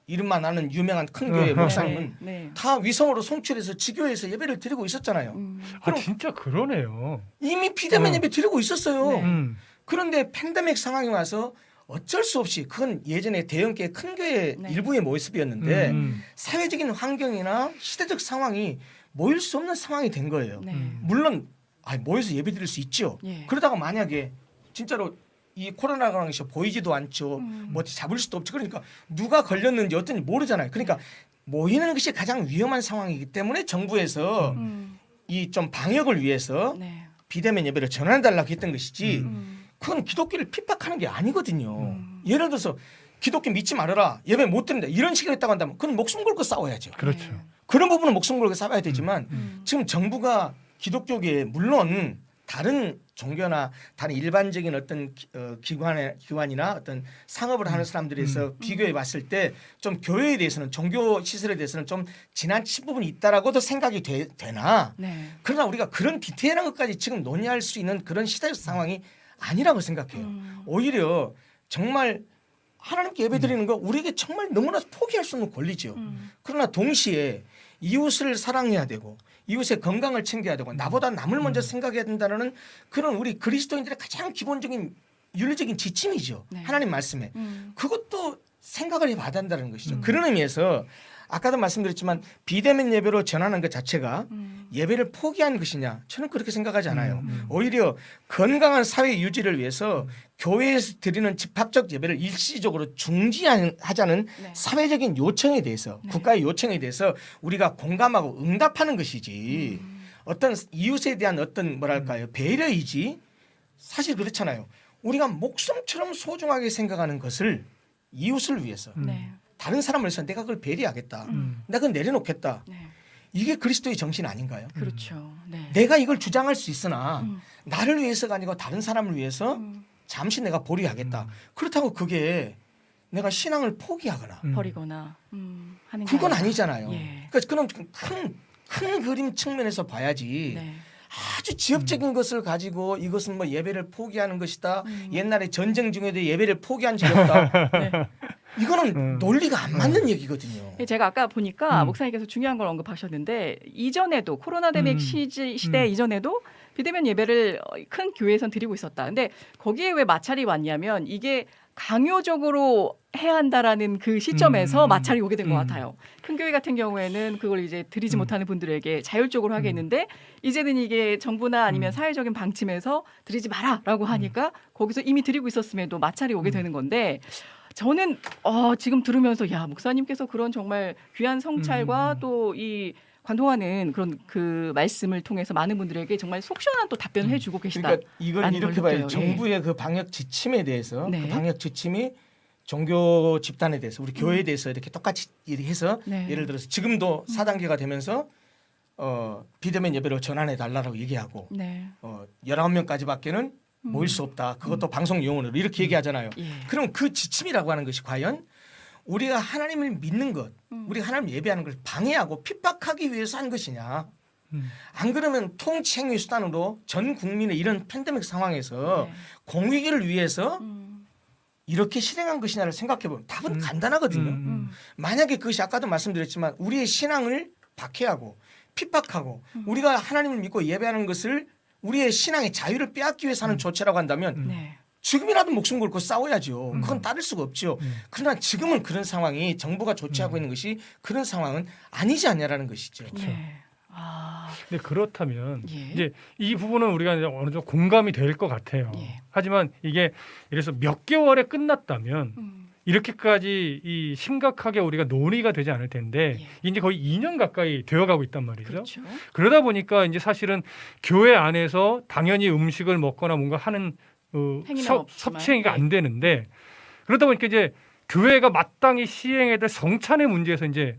이름만 아는 유명한 큰 교회 목사님은 네. 다 위성으로 송출해서 지교회에서 예배를 드리고 있었잖아요. 아 진짜 그러네요. 이미 비대면 예배 드리고 있었어요. 네. 그런데 팬데믹 상황이 와서 어쩔 수 없이 그건 예전에 대형 교회 큰 교회 네. 일부의 모습이었는데 사회적인 환경이나 시대적 상황이 모일 수 없는 상황이 된 거예요. 네. 물론 모여서 예배 드릴 수 있죠. 예. 그러다가 만약에 진짜로 이 코로나라는 것이 보이지도 않죠. 뭐 어떻게 잡을 수도 없죠. 그러니까 누가 걸렸는지 어떤지 모르잖아요. 그러니까 모이는 것이 가장 위험한 상황이기 때문에 정부에서 이 좀 방역을 위해서 네. 비대면 예배를 전환해달라고 했던 것이지 그건 기독교를 핍박하는 게 아니거든요. 예를 들어서 기독교 믿지 말아라. 예배 못 드린다. 이런 식으로 했다고 한다면 그건 목숨 걸고 싸워야죠. 그렇죠. 그런 부분은 목숨 걸고 싸워야 되지만 지금 정부가 기독교계에 물론 다른 종교나 다른 일반적인 어떤 기관이나 어떤 상업을 하는 사람들에서 비교해 봤을 때 좀 교회에 대해서는 종교 시설에 대해서는 좀 지나친 부분이 있다라고도 생각이 되나 네. 그러나 우리가 그런 디테일한 것까지 지금 논의할 수 있는 그런 시대적 상황이 아니라고 생각해요. 오히려 정말 하나님께 예배드리는 거 우리에게 정말 너무나 포기할 수 없는 권리죠. 그러나 동시에 이웃을 사랑해야 되고 이웃의 건강을 챙겨야 되고 나보다 남을 먼저 생각해야 된다는 그런 우리 그리스도인들의 가장 기본적인 윤리적인 지침이죠. 네. 하나님 말씀에. 그것도 생각을 해봐야 된다는 것이죠. 그런 의미에서 아까도 말씀드렸지만 비대면 예배로 전하는 것 자체가 예배를 포기한 것이냐? 저는 그렇게 생각하지 않아요. 오히려 건강한 사회 유지를 위해서 교회에서 드리는 집합적 예배를 일시적으로 중지하자는 네. 사회적인 요청에 대해서 네. 국가의 요청에 대해서 우리가 공감하고 응답하는 것이지 어떤 이웃에 대한 어떤 뭐랄까요 배려이지 사실 그렇잖아요. 우리가 목숨처럼 소중하게 생각하는 것을 이웃을 위해서 네. 다른 사람을 위해서 내가 그걸 배려하겠다. 내가 그걸 내려놓겠다. 네. 이게 그리스도의 정신 아닌가요? 그렇죠. 네. 내가 이걸 주장할 수 있으나 음. 나를 위해서가 아니고 다른 사람을 위해서 잠시 내가 보류하겠다. 그렇다고 그게 내가 신앙을 포기하거나 버리거나 하는 게 그건 아니라. 아니잖아요. 예. 그러니까 그럼 큰 그림 측면에서 봐야지. 네. 아주 지엽적인 것을 가지고 이것은 뭐 예배를 포기하는 것이다. 옛날에 전쟁 중에도 예배를 포기한 적이 없다. 네. 이거는 논리가 안 맞는 얘기거든요. 제가 아까 보니까 목사님께서 중요한 걸 언급하셨는데 이전에도 코로나 대책 시대 이전에도 비대면 예배를 큰 교회에선 드리고 있었다. 근데 거기에 왜 마찰이 왔냐면 이게 강요적으로 해야 한다라는 그 시점에서 마찰이 오게 된 것 같아요. 큰 교회 같은 경우에는 그걸 이제 드리지 못하는 분들에게 자율적으로 하겠는데 이제는 이게 정부나 아니면 사회적인 방침에서 드리지 마라라고 하니까 거기서 이미 드리고 있었음에도 마찰이 오게 되는 건데 저는 지금 들으면서 야 목사님께서 그런 정말 귀한 성찰과 또 이 관통하는 그런 그 말씀을 통해서 많은 분들에게 정말 속 시원한 또 답변을 해주고 계시다. 그러니까 이걸 라는 이렇게 걸 봐요. 느껴요. 정부의 그 방역 지침에 대해서 네. 그 방역 지침이 종교 집단에 대해서 우리 교회에 대해서 이렇게 똑같이 해서 네. 예를 들어서 지금도 4단계가 되면서 비대면 예배로 전환해 달라고 얘기하고 네. 19명까지밖에는 모일 수 없다. 그것도 방송 용어로 이렇게 얘기하잖아요. 예. 그럼 그 지침이라고 하는 것이 과연 우리가 하나님을 믿는 것, 우리가 하나님 예배하는 걸 방해하고 핍박하기 위해서 한 것이냐? 안 그러면 통치행위 수단으로 전 국민의 이런 팬데믹 상황에서 네. 공익을 위해서 이렇게 실행한 것이냐를 생각해 보면 답은 간단하거든요. 만약에 그것이 아까도 말씀드렸지만 우리의 신앙을 박해하고 핍박하고 우리가 하나님을 믿고 예배하는 것을 우리의 신앙의 자유를 빼앗기 위해서 하는 조치라고 한다면 네. 지금이라도 목숨 걸고 싸워야죠. 그건 따를 수가 없죠. 그러나 지금은 그런 상황이 정부가 조치하고 있는 것이 그런 상황은 아니지 않냐라는 것이죠. 네. 아, 근데 그렇다면 예. 이제 이 부분은 우리가 이제 어느 정도 공감이 될 것 같아요. 예. 하지만 이게 이래서 몇 개월에 끝났다면 이렇게까지 이 심각하게 우리가 논의가 되지 않을 텐데 예. 이제 거의 2년 가까이 되어가고 있단 말이죠. 그렇죠. 그러다 보니까 이제 사실은 교회 안에서 당연히 음식을 먹거나 뭔가 하는 행위는 없지만, 섭취행위가 예. 안 되는데 그러다 보니까 이제 교회가 마땅히 시행해야 될 성찬의 문제에서 이제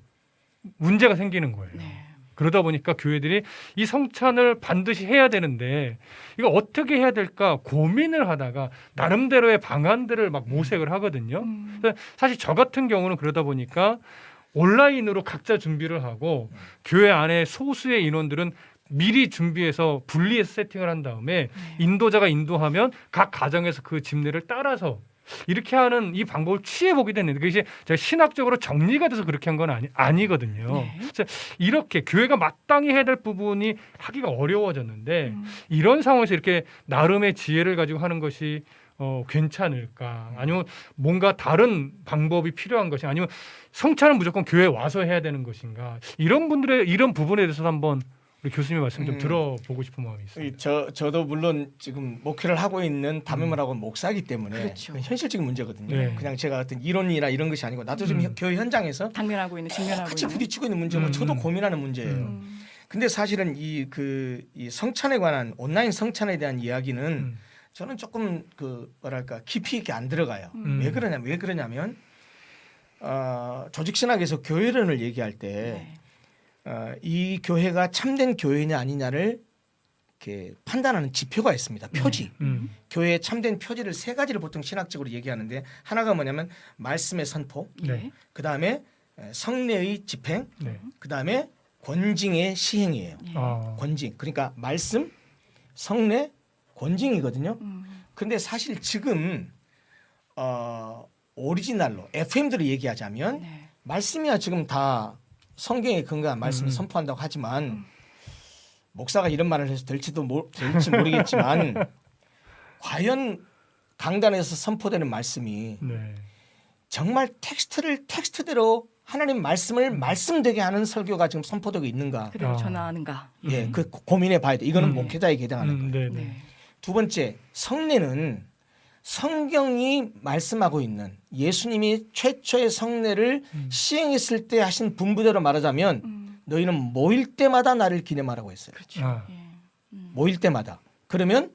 문제가 생기는 거예요. 네. 그러다 보니까 교회들이 이 성찬을 반드시 해야 되는데 이거 어떻게 해야 될까 고민을 하다가 나름대로의 방안들을 막 모색을 하거든요. 그래서 사실 저 같은 경우는 그러다 보니까 온라인으로 각자 준비를 하고 교회 안에 소수의 인원들은 미리 준비해서 분리해서 세팅을 한 다음에 인도자가 인도하면 각 가정에서 그 집례를 따라서 이렇게 하는 이 방법을 취해보게 됐는데 그것이 제가 신학적으로 정리가 돼서 그렇게 한 건 아니거든요. 네. 그래서 이렇게 교회가 마땅히 해야 될 부분이 하기가 어려워졌는데 이런 상황에서 이렇게 나름의 지혜를 가지고 하는 것이 괜찮을까? 아니면 뭔가 다른 방법이 필요한 것이 아니면 성찬은 무조건 교회에 와서 해야 되는 것인가? 이런 분들의 이런 부분에 대해서 한번 우리 교수님의 말씀 좀 들어보고 싶은 마음이 있습니다. 저도 물론 지금 목회를 하고 있는 담임을 하고 목사이기 때문에 그렇죠. 현실적인 문제거든요. 네. 그냥 제가 어떤 이론이나 이런 것이 아니고 나도 지금 교회 현장에서 당면하고 있는 직면하고 같이 있는. 부딪히고 있는 문제고 저도 고민하는 문제예요. 근데 사실은 이 성찬에 관한 온라인 성찬에 대한 이야기는 저는 조금 깊이 있게 안 들어가요. 왜 그러냐면 조직 신학에서 교회론을 얘기할 때 네. 이 교회가 참된 교회냐 아니냐를 이렇게 판단하는 지표가 있습니다. 표지. 교회의 참된 표지를 세 가지를 보통 신학적으로 얘기하는데 하나가 뭐냐면 말씀의 선포, 네. 그 다음에 성례의 집행, 네. 그 다음에 권징의 시행이에요. 아. 권징. 그러니까 말씀, 성례, 권징이거든요. 근데 사실 지금 오리지널로 FM들을 얘기하자면 네. 말씀이야 지금 다 성경에 근거한 말씀을 선포한다고 하지만 목사가 이런 말을 해서 될지 모르겠지만 과연 강단에서 선포되는 말씀이 네. 정말 텍스트를 텍스트대로 하나님 말씀을 말씀되게 하는 설교가 지금 선포되고 있는가? 그대로 아. 전하는가? 예, 그 고민해 봐야 돼. 이거는 음. 목회자에게 해당하는 거예요. 네. 네. 두 번째, 성례는 성경이 말씀하고 있는 예수님이 최초의 성례를 시행했을 때 하신 분부대로 말하자면 너희는 모일 때마다 나를 기념하라고 했어요. 그렇죠. 아. 예. 모일 때마다. 그러면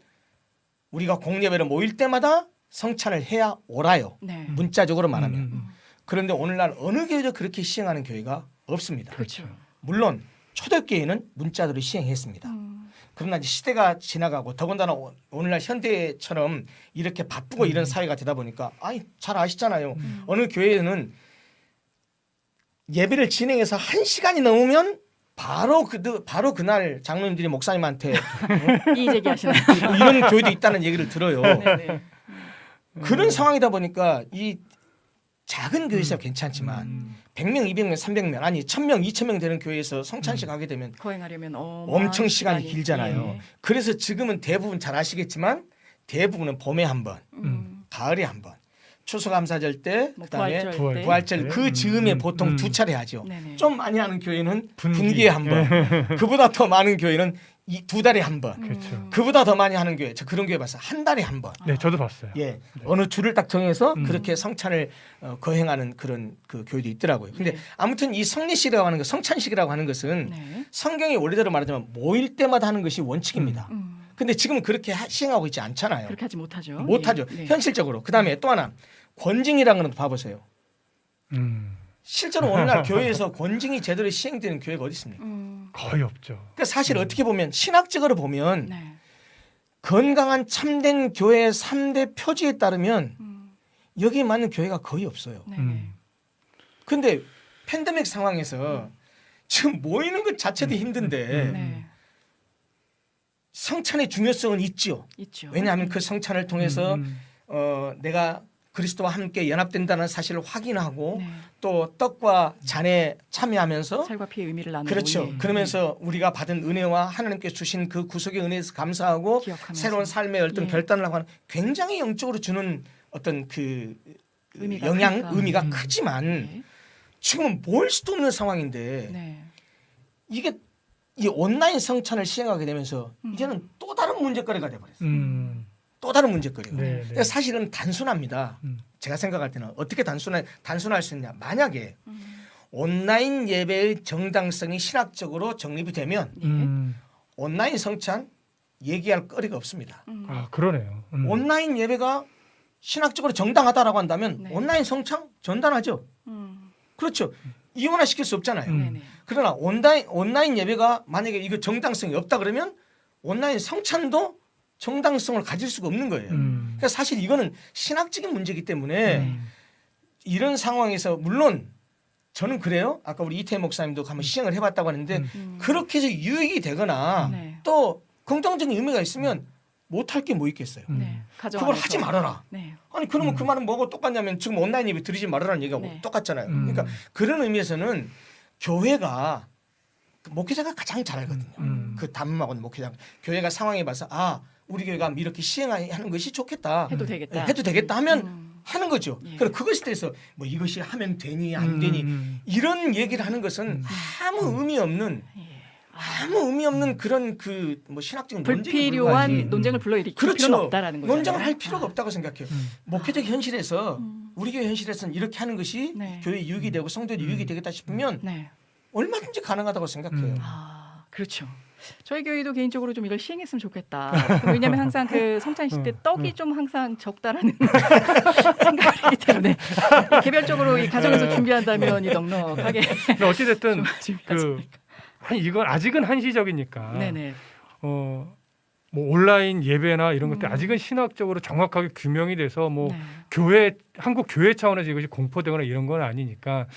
우리가 공예배를 모일 때마다 성찬을 해야 오라요. 네. 문자적으로 말하면. 음. 그런데 오늘날 어느 교회도 그렇게 시행하는 교회가 없습니다. 그렇죠. 물론 초대교회는 문자대로 시행했습니다. 그러나 이제 시대가 지나가고 더군다나 오늘날 현대처럼 이렇게 바쁘고 이런 사회가 되다 보니까 잘 아시잖아요. 어느 교회는 예배를 진행해서 1시간이 넘으면 바로 그날 장로님들이 목사님한테 이의 제기하시나요? 이런 교회도 있다는 얘기를 들어요. 네네. 그런 상황이다 보니까 이 작은 교회에서 괜찮지만 100명, 200명, 300명 아니 1000명, 2000명 되는 교회에서 성찬식 하게 되면 거행하려면 엄청 시간이 길잖아요. 예. 그래서 지금은 대부분 잘 아시겠지만 대부분은 봄에 한 번, 가을에 한 번, 추수감사절 때, 뭐 그다음에 부활절 때. 부활절 그 즈음에 보통 2차례 하죠. 네네. 좀 많이 하는 교회는 분기. 분기에 한 번, 그보다 더 많은 교회는 2달에 한 번, 그렇죠. 그보다 더 많이 하는 교회, 저 그런 교회 봤어요. 한 달에 한 번. 네, 저도 봤어요. 예, 어느 줄을 딱 정해서 그렇게 성찬을 거행하는 그런 그 교회도 있더라고요. 근데 네. 아무튼 이 성례식이라고 하는 것, 성찬식이라고 하는 것은 네. 성경이 원래대로 말하자면 모일 때마다 하는 것이 원칙입니다. 근데 지금은 그렇게 시행하고 있지 않잖아요. 그렇게 하지 못하죠. 못하죠. 예. 네. 현실적으로. 그다음에 또 하나 권징이라는 건 봐보세요. 실제로 오늘날 교회에서 권징이 제대로 시행되는 교회가 어디 있습니까? 거의 없죠. 그러니까 사실 어떻게 보면 신학적으로 보면 네. 건강한 참된 교회의 3대 표지에 따르면 여기에 맞는 교회가 거의 없어요. 네. 근데 팬데믹 상황에서 지금 모이는 것 자체도 힘든데 네. 성찬의 중요성은 있죠. 있죠. 왜냐하면 그 성찬을 통해서 내가 그리스도와 함께 연합된다는 사실을 확인하고 네. 또 떡과 잔에 참여하면서 살과 피의 의미를 나누고 그렇죠. 예. 그러면서 우리가 받은 은혜와 하나님께 주신 그 구속의 은혜에서 감사하고 기억하면서. 새로운 삶의 어떤 예. 결단을 하고 하는 굉장히 영적으로 주는 어떤 그 의미가 의미가 크니까. 크지만 네. 지금은 모일 수도 없는 상황인데 네. 이게 이 온라인 성찬을 시행하게 되면서 이제는 또 다른 문제거리가 돼버렸어요. 또 다른 문제거리가. 네, 그러니까 사실은 단순합니다. 제가 생각할 때는 어떻게 단순할 수 있냐. 만약에 온라인 예배의 정당성이 신학적으로 정립이 되면 온라인 성찬 얘기할 거리가 없습니다. 아, 그러네요. 온라인 예배가 신학적으로 정당하다라고 한다면 네. 온라인 성찬 전단하죠. 그렇죠. 이원화시킬 수 없잖아요. 네네. 그러나 온라인 예배가 만약에 이거 정당성이 없다 그러면 온라인 성찬도 정당성을 가질 수가 없는 거예요. 그러니까 사실 이거는 신학적인 문제이기 때문에 이런 상황에서 물론 저는 그래요. 아까 우리 이태희 목사님도 한번 시행을 해봤다고 하는데 그렇게 해서 유익이 되거나 네. 또 긍정적인 의미가 있으면 못할 게 뭐 있겠어요. 네. 가정 그걸 안에서. 하지 말아라. 네. 아니 그러면 그 말은 뭐고 똑같냐면 지금 온라인 예배 드리지 말아라는 얘기하고 네. 똑같잖아요. 그러니까 그런 의미에서는 교회가 목회자가 가장 잘 알거든요. 그 담임하고는 목회자. 교회가 상황에 봐서 우리 교회가 이렇게 시행하는 것이 좋겠다. 해도 되겠다. 해도 되겠다 하면 하는 거죠. 예. 그럼 그것에 대해서 뭐 이것이 하면 되니 안 되니 이런 얘기를 하는 것은 아무 의미 없는 그런 그 뭐 신학적인 논쟁이 불필요한 불과하지. 논쟁을 불러일으킬 그렇죠. 필요는 없다라는 거죠. 논쟁을 할 필요가 없다고 생각해요. 목회적 현실에서 우리 교회 현실에서는 이렇게 하는 것이 네. 교회 유익이 되고 성도의 유익이 되겠다 싶으면 네. 얼마든지 가능하다고 생각해요. 그렇죠. 저희 교회도 개인적으로 좀 이걸 시행했으면 좋겠다. 왜냐하면 항상 그 성찬식 때 떡이 좀 항상 적다라는 생각이 있기 때문에 개별적으로 이 가정에서 준비한다면 이 넉넉하게 근데 어찌됐든 준비하지. 이건 아직은 한시적이니까. 네네. 뭐 온라인 예배나 이런 것들 아직은 신학적으로 정확하게 규명이 돼서 뭐 네. 한국 교회 차원에서 이것이 공포되거나 이런 건 아니니까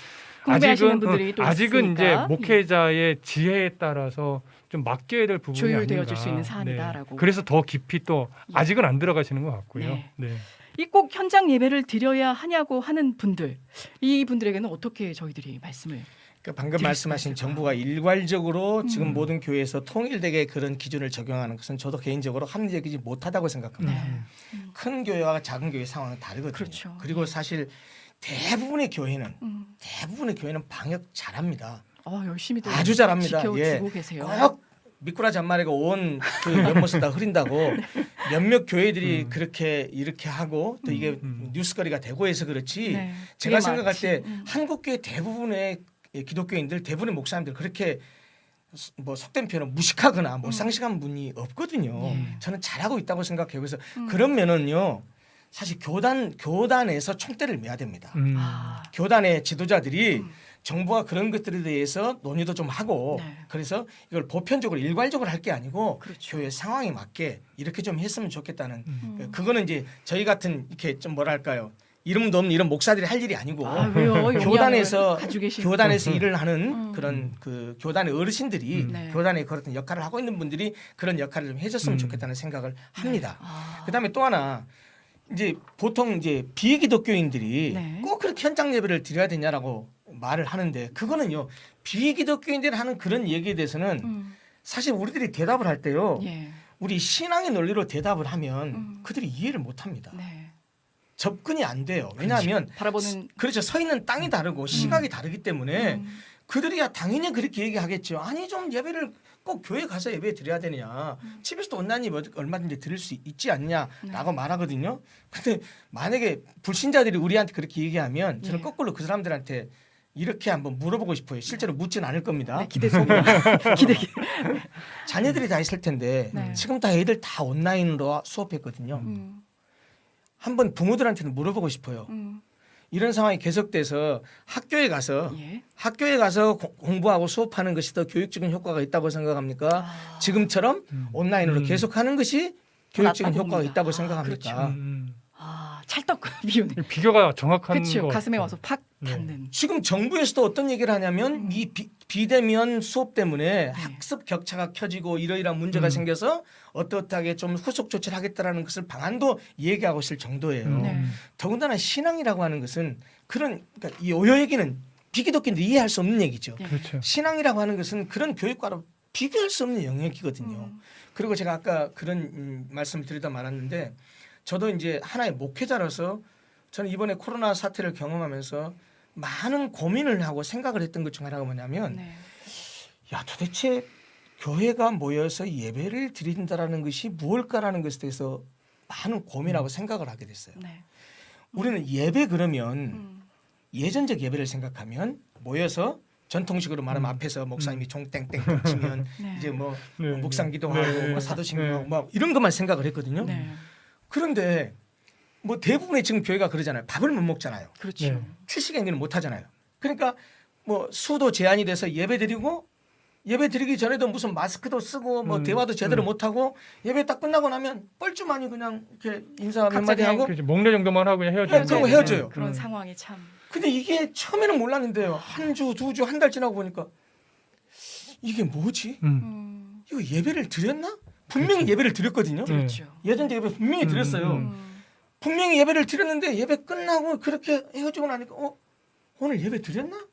궁금해하시는 분들이 또 아직은 이제 있으니까. 목회자의 지혜에 따라서 좀 맡겨야 될 부분이 조율되어질 아닌가. 수 있는 사안이다라고. 그래서 더 깊이 또 아직은 안 들어가시는 것 같고요. 네. 네. 이 꼭 현장 예배를 드려야 하냐고 하는 분들, 이 분들에게는 어떻게 저희들이 말씀을? 그러니까 방금 말씀하신 정부가 일괄적으로 지금 모든 교회에서 통일되게 그런 기준을 적용하는 것은 저도 개인적으로 합리적이지 못하다고 생각합니다. 큰 교회와 작은 교회 상황은 다르거든요. 그렇죠. 그리고 사실 대부분의 교회는 방역 잘합니다. 열심히 아주 잘합니다. 지켜주고 계세요. 꼭 미꾸라지 한 마리가 온 그 연못을 다 흐린다고 몇몇 교회들이 그렇게 이렇게 하고 또 이게 뉴스거리가 되고 해서 그렇지 네. 제가 그게 생각할 마치, 때 한국교회 대부분의 기독교인들 대부분의 목사님들 그렇게 뭐 속된 표현은 무식하거나 무상식한 분이 없거든요. 저는 잘하고 있다고 생각해요. 그래서 그런 면은요. 사실 교단에서 총대를 매야 됩니다. 교단의 지도자들이 정부가 그런 것들에 대해서 논의도 좀 하고 네. 그래서 이걸 보편적으로 일괄적으로 할 게 아니고 그렇죠. 교회 상황에 맞게 이렇게 좀 했으면 좋겠다는 그거는 이제 저희 같은 이렇게 좀 뭐랄까요 이름도 없는 이런 목사들이 할 일이 아니고 왜요? 교단에서 가지고 계신 교단에서 일을 하는 그런 그 교단의 어르신들이 네. 교단의 그런 역할을 하고 있는 분들이 그런 역할을 좀 해줬으면 좋겠다는 생각을 합니다. 아. 그다음에 또 하나 이제 보통 이제 비기독교인들이 네. 꼭 그렇게 현장 예배를 드려야 되냐라고 말을 하는데 그거는요 비기독교인들이 하는 그런 얘기에 대해서는 사실 우리들이 대답을 할 때요 예. 우리 신앙의 논리로 대답을 하면 그들이 이해를 못합니다. 네. 접근이 안 돼요. 왜냐하면 바라보는 그렇죠 서 있는 땅이 다르고 시각이 다르기 때문에 그들이야 당연히 그렇게 얘기하겠죠. 아니 좀 예배를 꼭 교회 가서 예배 드려야 되느냐 집에서도 온라인 예배 얼마든지 드릴 수 있지 않냐라고 말하거든요. 근데 만약에 불신자들이 우리한테 그렇게 얘기하면 저는 예. 거꾸로 그 사람들한테 이렇게 한번 물어보고 싶어요. 실제로 묻진 않을 겁니다. 네, 기대 속이다. 기대. 자녀들이 다 있을 텐데 네. 지금 다 애들 다 온라인으로 수업했거든요. 음, 한번 부모들한테는 물어보고 싶어요. 이런 상황이 계속돼서 학교에 가서 예. 공부하고 수업하는 것이 더 교육적인 효과가 있다고 생각합니까? 지금처럼 온라인으로 계속하는 것이 교육적인 낫다고 효과가 봅니다. 있다고 아, 생각합니까? 찰떡 비우네. 비교가 정확한 그렇죠. 것 가슴에 같아요. 와서 팍 네. 닿는. 지금 정부에서도 어떤 얘기를 하냐면 이 비대면 수업 때문에 학습 격차가 켜지고 이러이러한 문제가 생겨서 어떻게 좀 후속 조치를 하겠다라는 것을 방안도 얘기하고 있을 정도예요. 네. 더군다나 신앙이라고 하는 것은 그러니까 이 얘기는 비기독교인들이 이해할 수 없는 얘기죠. 예. 그렇죠. 신앙이라고 하는 것은 그런 교육과로 비교할 수 없는 영역이거든요. 그리고 제가 아까 그런 말씀을 드리다 말았는데 저도 이제 하나의 목회자로서 저는 이번에 코로나 사태를 경험하면서 많은 고민을 하고 생각을 했던 것 중 하나가 뭐냐면 네. 야 도대체 교회가 모여서 예배를 드린다라는 것이 무엇일까라는 것에 대해서 많은 고민하고 생각을 하게 됐어요. 네. 우리는 예배 그러면 예전적 예배를 생각하면 모여서 전통식으로 말하면 앞에서 목사님이 종 땡땡 치면 네. 이제 뭐 네, 묵상기도하고 네, 뭐 사도신경하고 네. 뭐 이런 것만 생각을 했거든요. 네. 그런데 뭐 대부분의 지금 교회가 그러잖아요. 밥을 못 먹잖아요. 그렇죠. 네. 취식 행위는 못 하잖아요. 그러니까 뭐 수도 제한이 돼서 예배 드리고 예배 드리기 전에도 무슨 마스크도 쓰고 뭐 대화도 제대로 못 하고 예배 딱 끝나고 나면 뻘쭘하니 그냥 이렇게 인사 몇 마디 하고 그렇죠. 목례 정도만 하고 그냥 헤어지는 그러고 거예요. 헤어져요. 그런 상황이 참. 근데 이게 처음에는 몰랐는데요. 한 주, 두 주, 한 달 지나고 보니까 이게 뭐지? 이거 예배를 드렸나? 분명히 예배를 드렸거든요. 그렇죠. 예전 예배 분명히 드렸어요. 분명히 예배를 드렸는데 예배 끝나고 그렇게 헤어지고 나니까 오늘 예배 드렸나?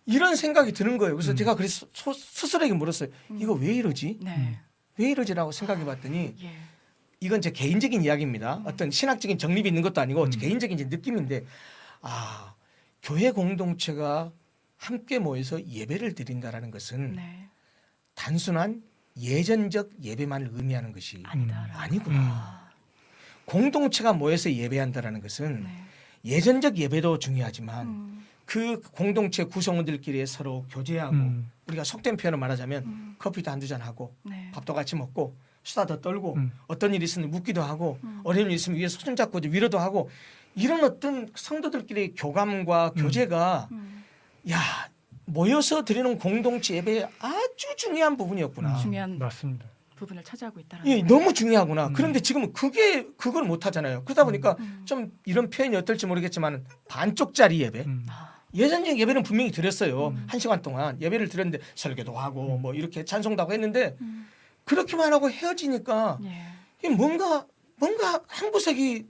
이런 생각이 드는 거예요. 그래서 제가 그래서 스스로에게 물었어요. 이거 왜 이러지? 네. 왜 이러지라고 생각해 봤더니 예. 이건 제 개인적인 이야기입니다. 어떤 신학적인 정립이 있는 것도 아니고 개인적인 이제 느낌인데 교회 공동체가 함께 모여서 예배를 드린다라는 것은 네. 단순한 예전적 예배만을 의미하는 것이 아니다. 아니구나. 공동체가 모여서 예배한다라는 것은 네. 예전적 예배도 중요하지만 그 공동체 구성원들끼리 서로 교제하고 우리가 속된 표현을 말하자면 커피도 한두 잔 하고 네. 밥도 같이 먹고 수다도 떨고 어떤 일이 있으면 묻기도 하고 어려운 일이 있으면 위에서 손잡고 위로도 하고 이런 어떤 성도들끼리 교감과 교제가 야 모여서 드리는 공동체 예배의 아주 중요한 부분이었구나. 중요한 맞습니다. 부분을 차지하고 있다는. 예, 너무 중요하구나. 그런데 지금은 그걸 못 하잖아요. 그러다 보니까 좀 이런 표현이 어떨지 모르겠지만 반쪽짜리 예배. 예전적 예배는 분명히 드렸어요. 1시간 동안 예배를 드렸는데 설교도 하고 뭐 이렇게 찬송도 하고 했는데 그렇게만 하고 헤어지니까 예. 이게 뭔가 한 구석이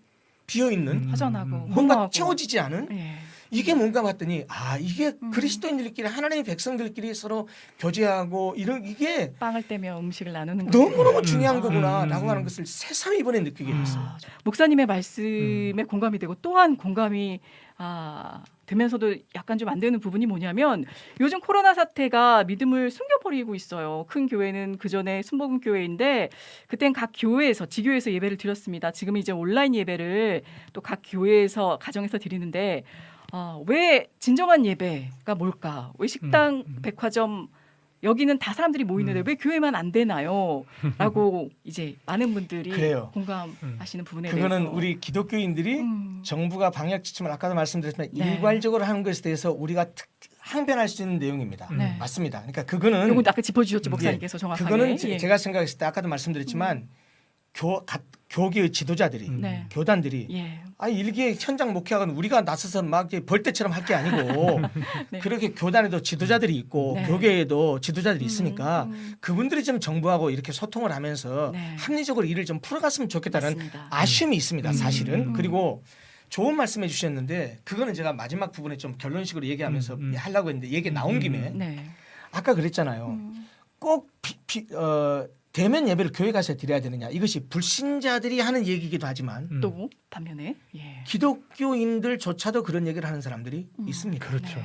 비어 있는 허전하고 뭔가 허무하고. 채워지지 않은 예. 이게 뭔가 봤더니 이게 그리스도인들끼리 하나님의 백성들끼리 서로 교제하고 이런 이게 빵을 떼며 음식을 나누는 너무너무 중요한 거구나라고 하는 것을 새삼 이번에 느끼게 됐어요. 목사님의 말씀에 공감이 되고 또한 공감이 되면서도 약간 좀 안 되는 부분이 뭐냐면 요즘 코로나 사태가 믿음을 숨겨버리고 있어요. 큰 교회는 그전에 순복음 교회인데 그땐 각 교회에서 지교에서 예배를 드렸습니다. 지금 이제 온라인 예배를 또 각 교회에서 가정에서 드리는데 왜 진정한 예배가 뭘까? 왜 식당, 백화점 여기는 다 사람들이 모이는데 왜 교회만 안 되나요? 라고 이제 많은 분들이 그래요. 공감하시는 부분에 그거는 대해서 우리 기독교인들이 정부가 방역 지침을 아까도 말씀드렸지만 네. 일괄적으로 하는 것에 대해서 우리가 항변할 수 있는 내용입니다. 네. 맞습니다. 그러니까 그거는 요건 아까 짚어주셨죠 목사님께서 정확하게. 그거는 예. 제가 생각했을 때 아까도 말씀드렸지만 교계의 지도자들이 네. 교단들이 예. 일개 현장 목회학은 우리가 나서서 막 이렇게 벌떼처럼 할 게 아니고 네. 그렇게 교단에도 지도자들이 있고 네. 교계에도 지도자들이 있으니까 음. 그분들이 좀 정부하고 이렇게 소통을 하면서 네. 합리적으로 일을 좀 풀어갔으면 좋겠다는 맞습니다. 아쉬움이 있습니다. 사실은. 음. 그리고 좋은 말씀해 주셨는데 그거는 제가 마지막 부분에 좀 결론식으로 얘기하면서 하려고 했는데 얘기 나온 김에 네. 아까 그랬잖아요. 꼭 대면 예배를 교회 가서 드려야 되느냐. 이것이 불신자들이 하는 얘기이기도 하지만 또 반면에 예. 기독교인들조차도 그런 얘기를 하는 사람들이 있습니다. 그렇죠. 네.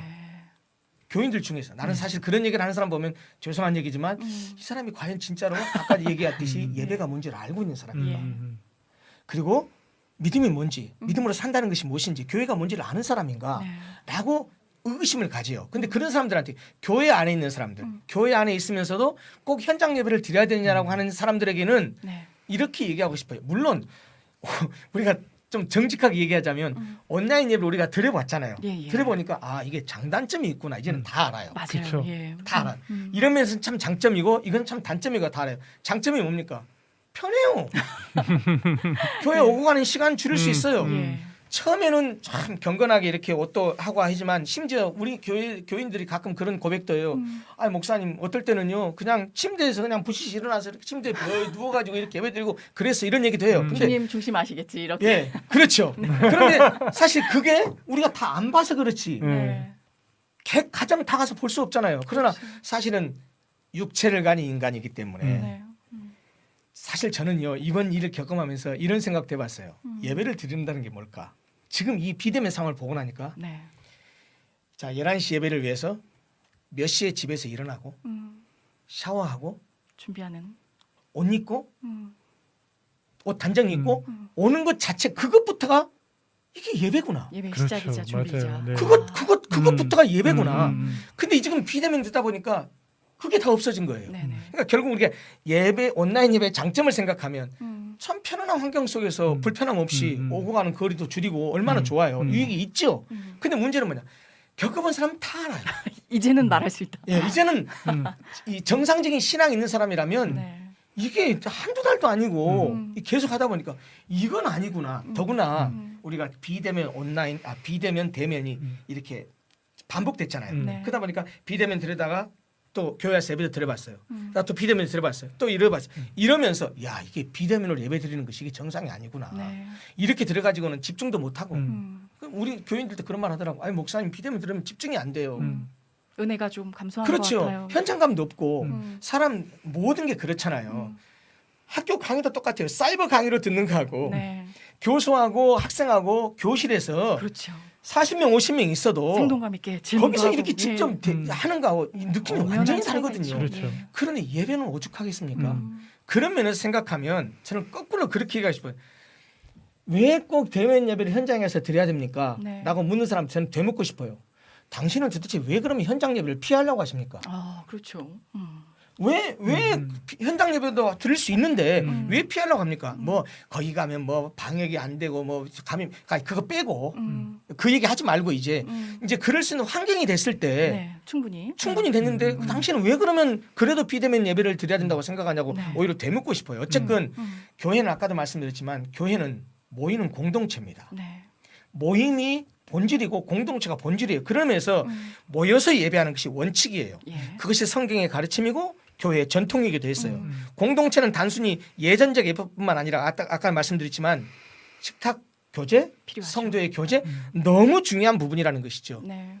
교인들 중에서 나는 사실 그런 얘기를 하는 사람 보면 죄송한 얘기지만 이 사람이 과연 진짜로 아까 얘기했듯이 예배가 뭔지를 알고 있는 사람인가. 예. 그리고 믿음이 뭔지 믿음으로 산다는 것이 무엇인지 교회가 뭔지를 아는 사람인가 네. 라고 의구심을 가져요. 근데 그런 사람들한테 교회 안에 있는 사람들 교회 안에 있으면서도 꼭 현장 예배를 드려야 되느냐라고 하는 사람들에게는 네. 이렇게 얘기하고 싶어요. 물론 우리가 좀 정직하게 얘기하자면 온라인 예배를 우리가 드려봤잖아요. 예, 예. 드려보니까 이게 장단점이 있구나. 이제는 다 알아요. 맞아요. 그쵸. 예. 다 알아요. 이런 면에서는 참 장점이고 이건 참 단점이고 다 알아요. 장점이 뭡니까? 편해요. 교회 오고 가는 시간 줄일 수 있어요. 예. 처음에는 참 경건하게 이렇게 옷도 하고 하지만 심지어 우리 교인들이 가끔 그런 고백도 해요. 목사님 어떨 때는요 그냥 침대에서 그냥 부시시 일어나서 이렇게 침대에 누워가지고 이렇게 예배드리고 그래서 이런 얘기도 해요. 근데 주님 중심 아시겠지 이렇게. 예, 그렇죠. 그런데 사실 그게 우리가 다 안 봐서 그렇지. 네. 가정 다 가서 볼 수 없잖아요. 그러나 사실은 육체를 가진 인간이기 때문에 네. 사실 저는요 이번 일을 겪어가면서 이런 생각도 해봤어요. 예배를 드린다는 게 뭘까? 지금 이 비대면 상황을 보고 나니까 네. 자 11시 예배를 위해서 몇 시에 집에서 일어나고 샤워하고 준비하는. 옷 입고 음. 옷 단정 입고 오는 것 자체 그것부터가 이게 예배구나. 예배 그렇죠. 시작이자 준비자. 맞아요. 네. 그것부터가 예배구나. 음. 근데 지금 비대면 되다 보니까 그게 다 없어진 거예요. 네네. 그러니까 결국 우리가 예배 온라인 예배 장점을 생각하면 음. 참 편안한 환경 속에서 불편함 없이 오고 가는 거리도 줄이고 얼마나 좋아요. 음. 유익이 있죠. 근데 문제는 뭐냐? 겪어본 사람은 다 알아요. 이제는 말할 수 있다. 예, 이제는 이 정상적인 신앙 있는 사람이라면 네. 이게 한두 달도 아니고 음. 계속 하다 보니까 이건 아니구나. 더구나 우리가 비대면 온라인, 비대면 대면이 이렇게 반복됐잖아요. 네. 그러다 보니까 비대면 들여다가 또 교회에서 예배도 들어봤어요. 나 또 비대면 들어봤어요. 또 이러봤어요. 이러면서 야 이게 비대면으로 예배 드리는 것이 이게 정상이 아니구나. 네. 이렇게 들어가지고는 집중도 못 하고. 음. 우리 교인들도 그런 말 하더라고. 아니 목사님 비대면 들으면 집중이 안 돼요. 은혜가 좀 감소한 것 그렇죠. 같아요. 현장감도 없고 음. 사람 모든 게 그렇잖아요. 학교 강의도 똑같아요. 사이버 강의로 듣는 거하고 네. 교수하고 학생하고 교실에서 그렇죠. 40명 50명 있어도 생동감 있게 질문도 거기서 하고. 이렇게 직접 하는 거하고 이 느낌이 엄연한 완전히 차이가 다르거든요. 있죠. 그렇죠. 그런데 예배는 오죽하겠습니까? 그런 면에서 생각하면 저는 거꾸로 그렇게 얘기하고 싶어요. 왜 꼭 대면 예배를 현장에서 드려야 됩니까? 네. 라고 묻는 사람 저는 되묻고 싶어요. 당신은 도대체 왜 그러면 현장 예배를 피하려고 하십니까? 그렇죠. 왜 현장 예배도 드릴 수 있는데 왜 피하려고 합니까? 뭐 거기 가면 뭐 방역이 안 되고 뭐 감염 그거 빼고 그 얘기 하지 말고 이제 그럴 수 있는 환경이 됐을 때 네. 충분히 됐는데 당신은 왜 그러면 그래도 비대면 예배를 드려야 된다고 생각하냐고 네. 오히려 되묻고 싶어요. 어쨌든 교회는 아까도 말씀드렸지만 교회는 모이는 공동체입니다. 네. 모임이 본질이고 공동체가 본질이에요. 그러면서 모여서 예배하는 것이 원칙이에요. 예. 그것이 성경의 가르침이고 교회의 전통이기도 했어요. 공동체는 단순히 예전적 예배뿐만 아니라 아까 말씀드렸지만 식탁 교제, 필요하죠. 성도의 교제 너무 중요한 부분이라는 것이죠. 네.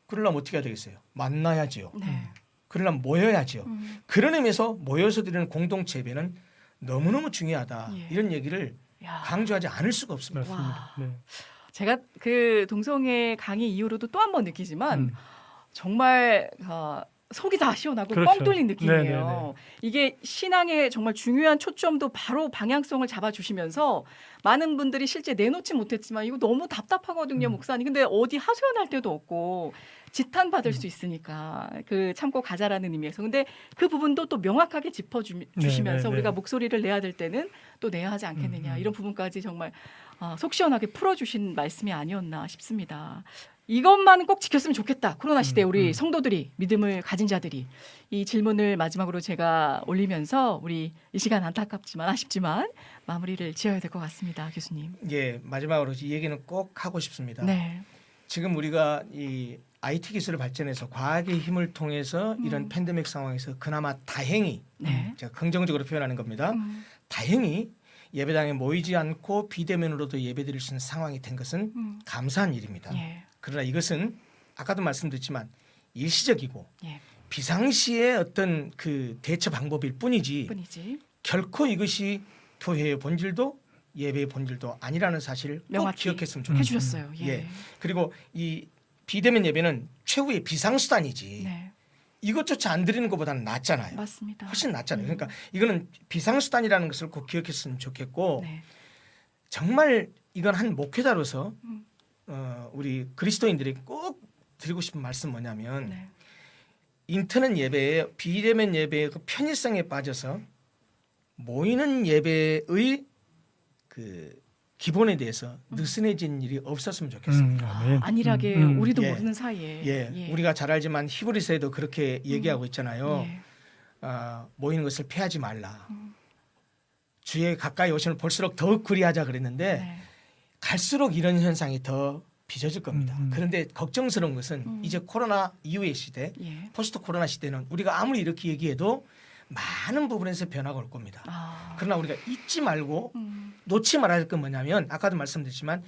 그러려면 어떻게 해야 되겠어요? 만나야지요. 네. 그러려면 모여야지요. 그런 의미에서 모여서 드리는 공동체 예배는 너무너무 중요하다. 예. 이런 얘기를 야. 강조하지 않을 수가 없습니다. 맞습니다. 네. 제가 그 동성애 강의 이후로도 또 한 번 느끼지만 음. 정말 속이 다 시원하고 그렇죠. 뻥 뚫린 느낌이에요. 네네네. 이게 신앙의 정말 중요한 초점도 바로 방향성을 잡아주시면서 많은 분들이 실제 내놓지 못했지만 이거 너무 답답하거든요, 목사님. 근데 어디 하소연할 데도 없고 지탄받을 수 있으니까 그 참고 가자라는 의미에서. 근데 그 부분도 또 명확하게 짚어주시면서 네네네. 우리가 목소리를 내야 될 때는 또 내야 하지 않겠느냐. 이런 부분까지 정말 속 시원하게 풀어주신 말씀이 아니었나 싶습니다. 이것만 꼭 지켰으면 좋겠다. 코로나 시대 우리 성도들이 믿음을 가진 자들이 이 질문을 마지막으로 제가 올리면서 우리 이 시간 안타깝지만 아쉽지만 마무리를 지어야 될 것 같습니다, 교수님. 예, 마지막으로 이 얘기는 꼭 하고 싶습니다. 네, 지금 우리가 이 IT 기술을 발전해서 과학의 힘을 통해서 이런 팬데믹 상황에서 그나마 다행히 네. 제가 긍정적으로 표현하는 겁니다. 다행히 예배당에 모이지 않고 비대면으로도 예배드릴 수 있는 상황이 된 것은 감사한 일입니다. 예, 그러나 이것은 아까도 말씀드렸지만 일시적이고 예. 비상시의 어떤 그 대처 방법일 뿐이지 뿐이지. 결코 이것이 교회의 본질도 예배의 본질도 아니라는 사실을 꼭 명확히 기억했으면 좋겠습니다. 해주셨어요. 예. 예. 그리고 이 비대면 예배는 최후의 비상수단이지 네, 이것조차 안 드리는 것보다는 낫잖아요. 맞습니다. 훨씬 낫잖아요. 그러니까 이거는 비상수단이라는 것을 꼭 기억했으면 좋겠고 네, 정말 이건 한 목회자로서 우리 그리스도인들이 꼭 드리고 싶은 말씀 뭐냐면 네, 인터넷 예배에 비대면 예배의 그 편의성에 빠져서 모이는 예배의 그 기본에 대해서 느슨해진 일이 없었으면 좋겠습니다. 아멘. 안일하게 우리도 예. 모르는 사이에. 예, 우리가 잘 알지만 히브리서에도 그렇게 얘기하고 있잖아요. 예. 모이는 것을 피하지 말라. 주에 가까이 오시면 볼수록 더욱 그리하자 그랬는데 네. 갈수록 이런 현상이 더 빚어질 겁니다. 그런데 걱정스러운 것은 이제 코로나 이후의 시대, 예. 포스트 코로나 시대는 우리가 아무리 이렇게 얘기해도 많은 부분에서 변화가 올 겁니다. 그러나 우리가 잊지 말고 놓지 말아야 할 건 뭐냐면 아까도 말씀드렸지만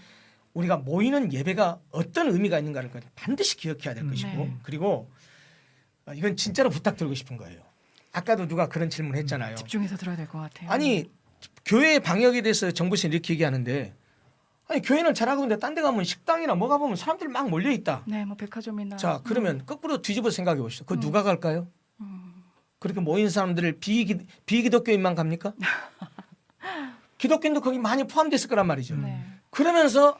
우리가 모이는 예배가 어떤 의미가 있는가를 반드시 기억해야 될 것이고 네. 그리고 이건 진짜로 부탁드리고 싶은 거예요. 아까도 누가 그런 질문 했잖아요. 집중해서 들어야 될 것 같아요. 아니 교회 방역에 대해서 정부에서 이렇게 얘기하는데 아니 교회는 잘하고 있는데 딴 데 가면 식당이나 뭐가 보면 사람들 막 몰려 있다. 네, 뭐 백화점이나. 자 그러면 거꾸로 뒤집어 생각해 보시죠. 그 누가 갈까요? 그렇게 모인 사람들을 비기독교인만 갑니까? 기독교인도 거기 많이 포함됐을 거란 말이죠. 네. 그러면서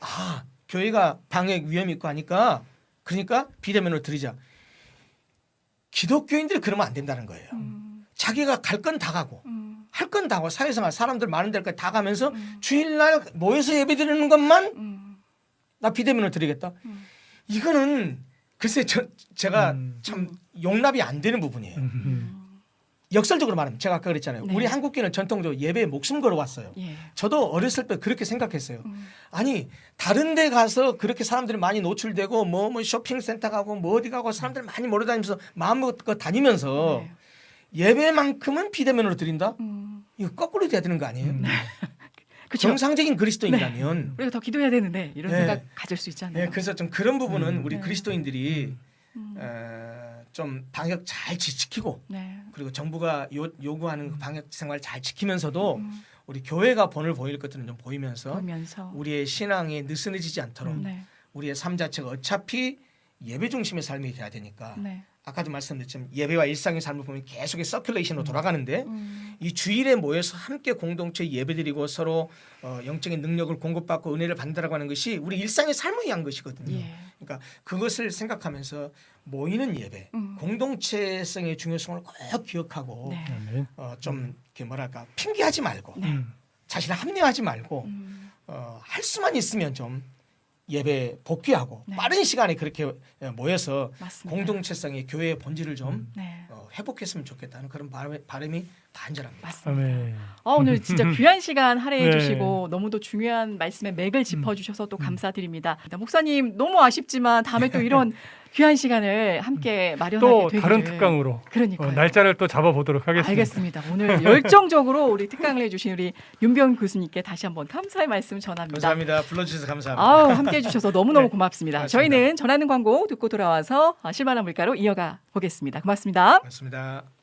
교회가 방역 위험이 있고 하니까 그러니까 비대면으로 드리자. 기독교인들이 그러면 안 된다는 거예요. 자기가 갈 건 다 가고 할 건 다 하고 사회생활 사람들 많은 데까지 다 가면서 주일날 모여서 예배드리는 것만 나 비대면으로 드리겠다. 이거는 글쎄 제가 참 용납이 안 되는 부분이에요. 역설적으로 말하면 제가 아까 그랬잖아요. 네. 우리 한국교회는 전통적으로 예배에 목숨 걸어왔어요. 예. 저도 어렸을 때 그렇게 생각했어요. 아니 다른 데 가서 그렇게 사람들이 많이 노출되고 뭐 쇼핑센터 가고 뭐 어디 가고 사람들 많이 몰려다니면서 마음먹고 다니면서 네. 예배만큼은 비대면으로 드린다? 이거 거꾸로 돼야 되는 거 아니에요? 그쵸? 정상적인 그리스도인이라면 우리가 더 기도해야 되는데 이런 네. 생각 가질 수 있잖아요. 네, 그래서 좀 그런 부분은 우리 네. 그리스도인들이 좀 방역 잘 지키고 네. 그리고 정부가 요구하는 그 방역 생활 잘 지키면서도 우리 교회가 본을 보일 것들은 좀 보이면서 보면서. 우리의 신앙이 느슨해지지 않도록 네. 우리의 삶 자체가 어차피 예배 중심의 삶이 돼야 되니까 네. 아까도 말씀드렸지만 예배와 일상의 삶을 보면 계속의 서큘레이션으로 돌아가는데 이 주일에 모여서 함께 공동체 예배드리고 서로 영적인 능력을 공급받고 은혜를 받는다라고 하는 것이 우리 일상의 삶을 위한 것이거든요. 예. 그러니까 그것을 생각하면서 모이는 예배, 공동체성의 중요성을 꼭 기억하고 네. 아멘. 좀 이렇게 뭐랄까 핑계하지 말고 네. 자신을 합리화하지 말고 할 수만 있으면 좀 예배 복귀하고 네. 빠른 시간에 그렇게 모여서 맞습니다. 공동체성의 교회의 본질을 좀 네. 회복했으면 좋겠다는 그런 바람이 간절합니다. 맞습니다. 아멘. 오늘 진짜 귀한 시간 할애해 네. 주시고 너무도 중요한 말씀의 맥을 짚어주셔서 또 감사드립니다. 목사님 너무 아쉽지만 다음에 또 이런 귀한 시간을 함께 마련하게 또 되기를. 다른 특강으로 그러니까요. 날짜를 또 잡아보도록 하겠습니다. 알겠습니다. 오늘 열정적으로 우리 특강을 해주신 우리 윤병 교수님께 다시 한번 감사의 말씀 전합니다. 감사합니다. 불러주셔서 감사합니다. 아우, 함께해 주셔서 너무너무 네, 고맙습니다. 고맙습니다. 저희는 전하는 광고 듣고 돌아와서 실만한 물가로 이어가 보겠습니다. 고맙습니다. 고맙습니다.